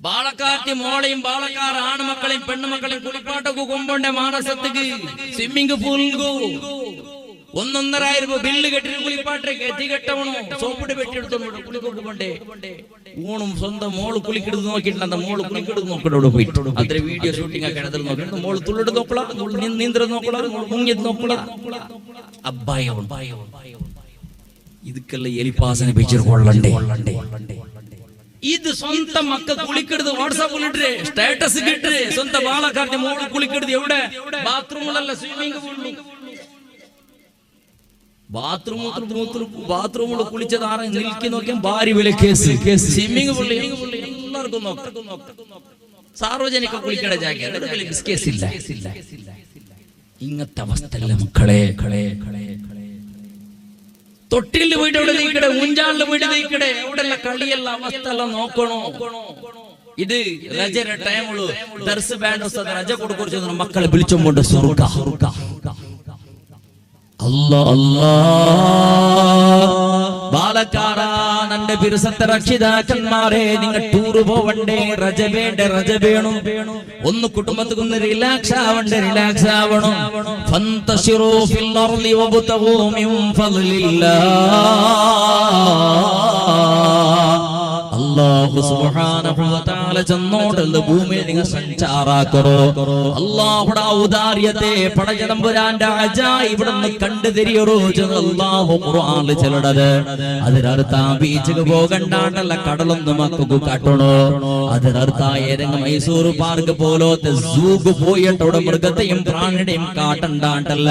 ബാളക്കാറ്റ് മോളെയും ബാളക്കാർ ആൺമക്കളെയും പെണ്ണുമക്കളെയും കുളിപ്പാട്ടൊക്കെ കൊമ്പോണ്ടേ മാനസത്തേക്ക് സ്വിമ്മിംഗ് പൂളിൽക്കു 1,500 രൂപ ബില്ല് കെട്ടിട്ട് കുളിപ്പാട്ടേക്ക് എത്തികെട്ടവണോ സോപ്പിട്ട് പെട്ടിയെടുത്തോണ്ട് കുളിക്കൊണ്ടേ ഊണും സ്വന്തം മോള് കുളിക്കെടുത്ത് നോക്കിയിട്ടുണ്ട്. മോള് കുളിക്കെടുത്ത് നോക്കണോട് പോയിട്ട് അത്ര വീഡിയോ ഷൂട്ടിംഗ് ഒക്കെ എടുത്ത് നോക്കിയിട്ട് മോള് തുള്ളിട്ട് നോക്കളാ, നീന്തൽ നോക്കളാ, മുങ്ങിയത് നോക്കളാ. അബ്ബായോ ഇതൊക്കെല്ലാം എലിപ്പാസനെ വെച്ചിട്ട് കൊള്ളണ്ടേ. ഇത് സ്വന്തം മക്ക കുളിക്കെടുത്ത് വാട്സാപ്പിൽ ഇട്ട് സ്റ്റാറ്റസ് കിട്ട് സ്വന്തം ബാളക്കാരുടെ മോള് കുളിക്കെടുത്ത് എവിടെ ബാത്റൂമിലല്ല സ്വിമ്മിംഗ് പൂളിൽ ബാത്റൂമിൽ കുളിച്ചത് ആരെ നിൽക്കി നോക്കിയാൽ ഭാര്യ വില കേസ് സ്വിമ്മിംഗ് പൂളിൽ എല്ലാവർക്കും നോക്കാം. സാർവജനിക കുളിക്കട ജാഗ ഇല്ല. ഇങ്ങനത്തെ അവസ്ഥയല്ല മക്കളെ. തൊട്ടില് പോയിട്ട് എവിടെ നീക്കടേ, ഊഞ്ചാളില് പോയിട്ട് നീക്കടേ, എവിടെയുള്ള കളിയല്ല അവസ്ഥ എല്ലാം നോക്കണോ. ഇത് രജന ടൈമുള്ളൂ. ദർസ് ബാൻഡ് ഉസ്താദ് രജ കൊടുക്കുറിച്ച് മക്കളെ വിളിച്ചുകൊണ്ട് സുറുക്ക അല്ലാ അല്ലാ ബാലക്കാരാ, നന്റെ ബിരുസത്തെ രക്ഷിതാക്കന്മാരെ, നിങ്ങൾ ടൂറ് പോവണ്ടേ, രജ വേണം. ഒന്ന് കുടുംബത്തിക്കൊന്ന് റിലാക്സ് ആവണം. ഫന്തശിറൂ ഫിൽ അർളി വബ്തഗൂ മിൻ ഫളില്ലാഹ്. അല്ലാഹു സുബ്ഹാനഹു വ തആല ചെന്നോടുള്ള ഭൂമിയിൽ നിങ്ങൾ സഞ്ചാറാക്കറോ. അല്ലാഹുടെ ഔദാര്യത്തെ പടജതമ്പുരാന്റെ അജായിബിടുന്ന് കണ്ടു തിരിയറോ അല്ലാഹു ഖുർആനിൽ ചെല്ലടത്. അതിനർത്ഥ ബീച്ചിക്ക് പോകണ്ടാണ്ടല്ല, കടലൊന്നും മക്കൾക്ക് കാട്ടണോ. അതിനർത്ഥ ഏതെങ്കിലും മൈസൂർ പാർക്ക് പോലത്തെ സൂക്ക് പോയിട്ട് അവിടെ മൃഗത്തെയും പ്രാണിയുടെയും കാട്ടണ്ടാണ്ടല്ല,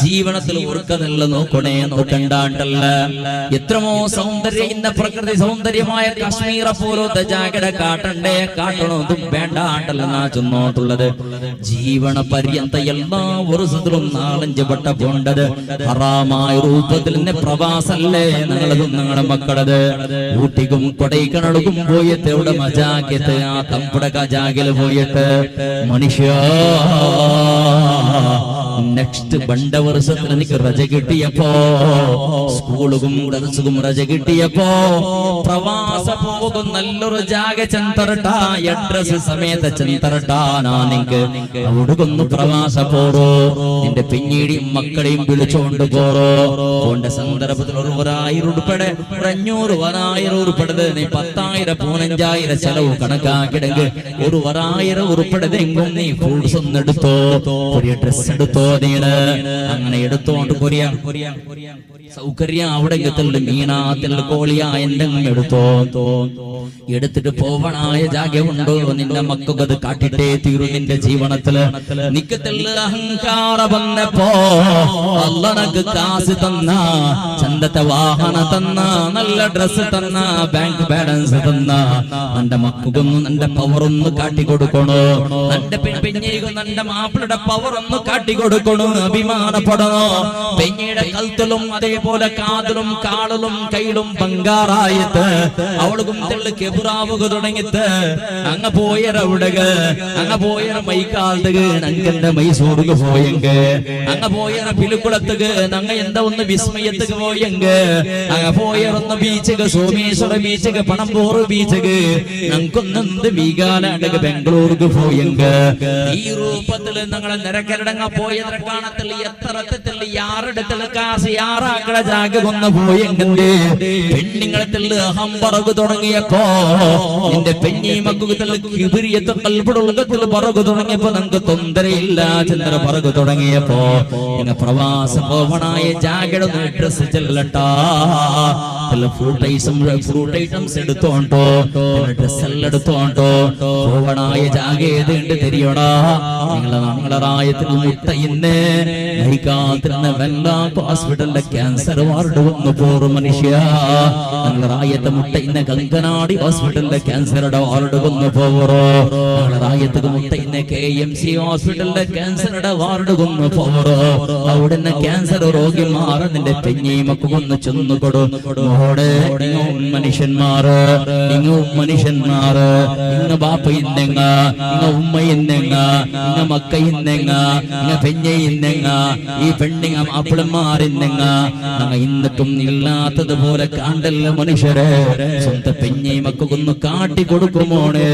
ജീവനത്തിൽ ഉറക്കനല്ല നോക്കണ്ടാണ്ടല്ല. എത്രമോ സൗന്ദര്യം, ഇന്ന പ്രകൃതി സൗന്ദര്യമായ കാശ്മീർ പോലത്തെ ജാഗ്രത കാട്ടണതും വേണ്ടാണ്ടല്ല നാ ചെന്നോട്ടുള്ളത്. ജീവന പര്യന്ത എല്ലാ വർഷത്തിലും 4-5 വട്ട പോണ്ടത് ഹറാമായ രൂപത്തിൽ തന്നെ പ്രവാസല്ലേ ഞങ്ങളതും ഞങ്ങളുടെ മക്കളത്. ഊട്ടിക്കും കൊടൈക്കണടുക്കും പോയിട്ട് എവിടെ മജാക്കിട്ട് ആ തമ്പുടക ജാഗില് പോയിട്ട് മനുഷ്യ നെക്സ്റ്റ് ബണ്ട വർഷത്തിൽ എനിക്ക് രജ കിട്ടിയപ്പോ, സ്കൂളും ദർസും രജ കിട്ടിയപ്പോ പ്രവാസ പോകും നല്ലൊരു ജാഗ ചെന്തറട്ടാ, അഡ്രസ് സമേത ചെന്തറട്ടാനാ നിങ്ങക്ക് അവിടുന്ന് പ്രവാസ പോറോ. നിന്റെ പിന്നീടും മക്കളെയും വിളിച്ചോണ്ട് പോറോ. പോണ്ട സന്ദർഭത്തിൽ ഒരു 1000 ഉൾപ്പെടെ 500 1000 ഉൾപ്പെടത് നീ 10,000 15,000 ചെലവ് കണക്കാക്കിടെങ്കിൽ ഒരു 1000 ഉൾപ്പെടതെങ്കും നീ ഫ്രൂട്ട്സ് ഒന്ന് എടുത്തോ, ഒരു ഡ്രസ് എടുത്തോ. നീണ് അങ്ങനെ എടുത്തോണ്ട് കൊറിയ സൗകര്യം അവിടെ മീനാത്തിൽ കോളിയ എന്തെങ്കിലും എടുത്തിട്ട് പോവണായ ജാഗമുണ്ടോ. നിന്റെ മക്കൾക്ക് അത് കാട്ടിട്ടേ തീരും. നിന്റെ ജീവനത്തില് നിക്കത്തില്ല അഹങ്കാര വന്നപ്പോ അള്ളനക്ക് കാശ് തന്ന, ചന്തത്തെ വാഹന തന്ന, നല്ല ഡ്രസ് തന്ന, ബാങ്ക് ബാലൻസ് തന്ന, നിന്റെ മക്കൾക്കൊന്നും നിന്റെ പവർ ഒന്ന് കാട്ടിക്കൊടുക്കണോ. നിന്റെ പെഞ്ഞേക്കും നിന്റെ മാപ്പിളുടെ പവർ ഒന്ന് കാട്ടിക്കൊടുക്കണോ. അഭിമാനപ്പെടണോ. പെഞ്ഞയുടെ കൽത്തലും അതേപോലെ കാതലും കാളലും കൈയിലും പങ്കാറായിട്ട് അവൾക്കും തെള്ളു കെബുറാവുക തുടങ്ങിട്ട് അങ്ങ പോയരവിടക അങ്ങ പോയര മൈക്കാൽത്തുക നങ്കന്റെ മൈസൂറുക പോയെങ്ക അങ്ങ പോയര പിലുക്കുളത്തുക നങ്ങ എന്താ ഒന്ന് വിസ്മയത്തുക പോയെങ്ക അങ്ങ പോയറൊന്ന് ബീച്ചുക സോമേശ്വര ബീച്ചുക പണംപോർ ബീച്ചുക ഞങ്ങൾക്കൊന്നെന്ത് വീകാലാണ്ടക ബംഗളൂർക്ക് പോയെങ്ക ഈ രൂപത്തില് ഞങ്ങളെ നിരക്കരടങ്ങ പോയത്ര കാണത്തില്ല. എത്ര അർത്ഥത്തില് യാറിടത്തില് കാശ് യാറാക്കള ജാഗ കൊന്ന പോയെങ്കന്റെ പെണ്ണുങ്ങളത്തിൽ അഹം പറകു തുടങ്ങിയപ്പോ നിന്റെ പെണ്ണി മക്കുത്തിൽ കിബിരിയത്ത് കൽപ്പുടത്തിൽ പറകു തുടങ്ങിയപ്പോ നമുക്ക് തൊന്തരയില്ല. ചന്ദ്ര പറകു തുടങ്ങിയപ്പോ നിങ്ങൾ പ്രവാസ പോവണായ ജാഗയുടെ ഡ്രസ് ചെല്ലട്ടാ, ഫ്രൂട്ട് ഐറ്റംസ് എടുത്തോണ്ടോ, ഡ്രസ് എല്ലാം എടുത്തോണ്ടോ. പോവണായ ജാഗ ഏതുണ്ട് തെരിയടാ. ഞങ്ങളെ റായത്തിൽ മുട്ട ഇന്ന് നയിക്കാത്തിരുന്ന വെല്ലാത്ത ഹോസ്പിറ്റലിലെ ക്യാൻസർ വാർഡ് വന്നു പോറു മനുഷ്യ. ഞങ്ങളെ റായത്തെ മുട്ട ഇന്ന് കങ്കനാടി ഹോസ്പിറ്റലിലെ ക്യാൻസറുടെ വാർഡ് വന്നു പോറോ. ഞങ്ങളെ റായത്ത് മുട്ട ഇന്ന് KMC ഹോസ്പിറ്റലിലെ ക്യാൻസറുടെ വാർഡ് വന്നു പോറോ. അവിടെ ക്യാൻസർ രോഗിമാർ നിന്റെ പെഞ്ഞിമക്ക് വന്ന് ചെന്നു കൊടു മനുഷ്യന്മാര്. ഇങ്ങ ബാപ്പ ഇന്നെങ്ങ, ഇങ്ങ ഉമ്മ ഇന്നെങ്ങ, ഇങ്ങ മക്ക ഇന്നെങ്ങ, ഇങ്ങ പെഞ്ഞ ഇന്നെങ്ങ, ഈ പെണ്ണിങ്ങ മാപ്പിളമാരിന്നെങ്ങ. ഇന്നിട്ടും ഇല്ലാത്തതുപോലെ കാണ്ടല്ല മനുഷ്യരെ. സ്വന്തം പെഞ്ഞി മക്കൊന്ന് കാട്ടിക്കൊടുക്കുമോണേ.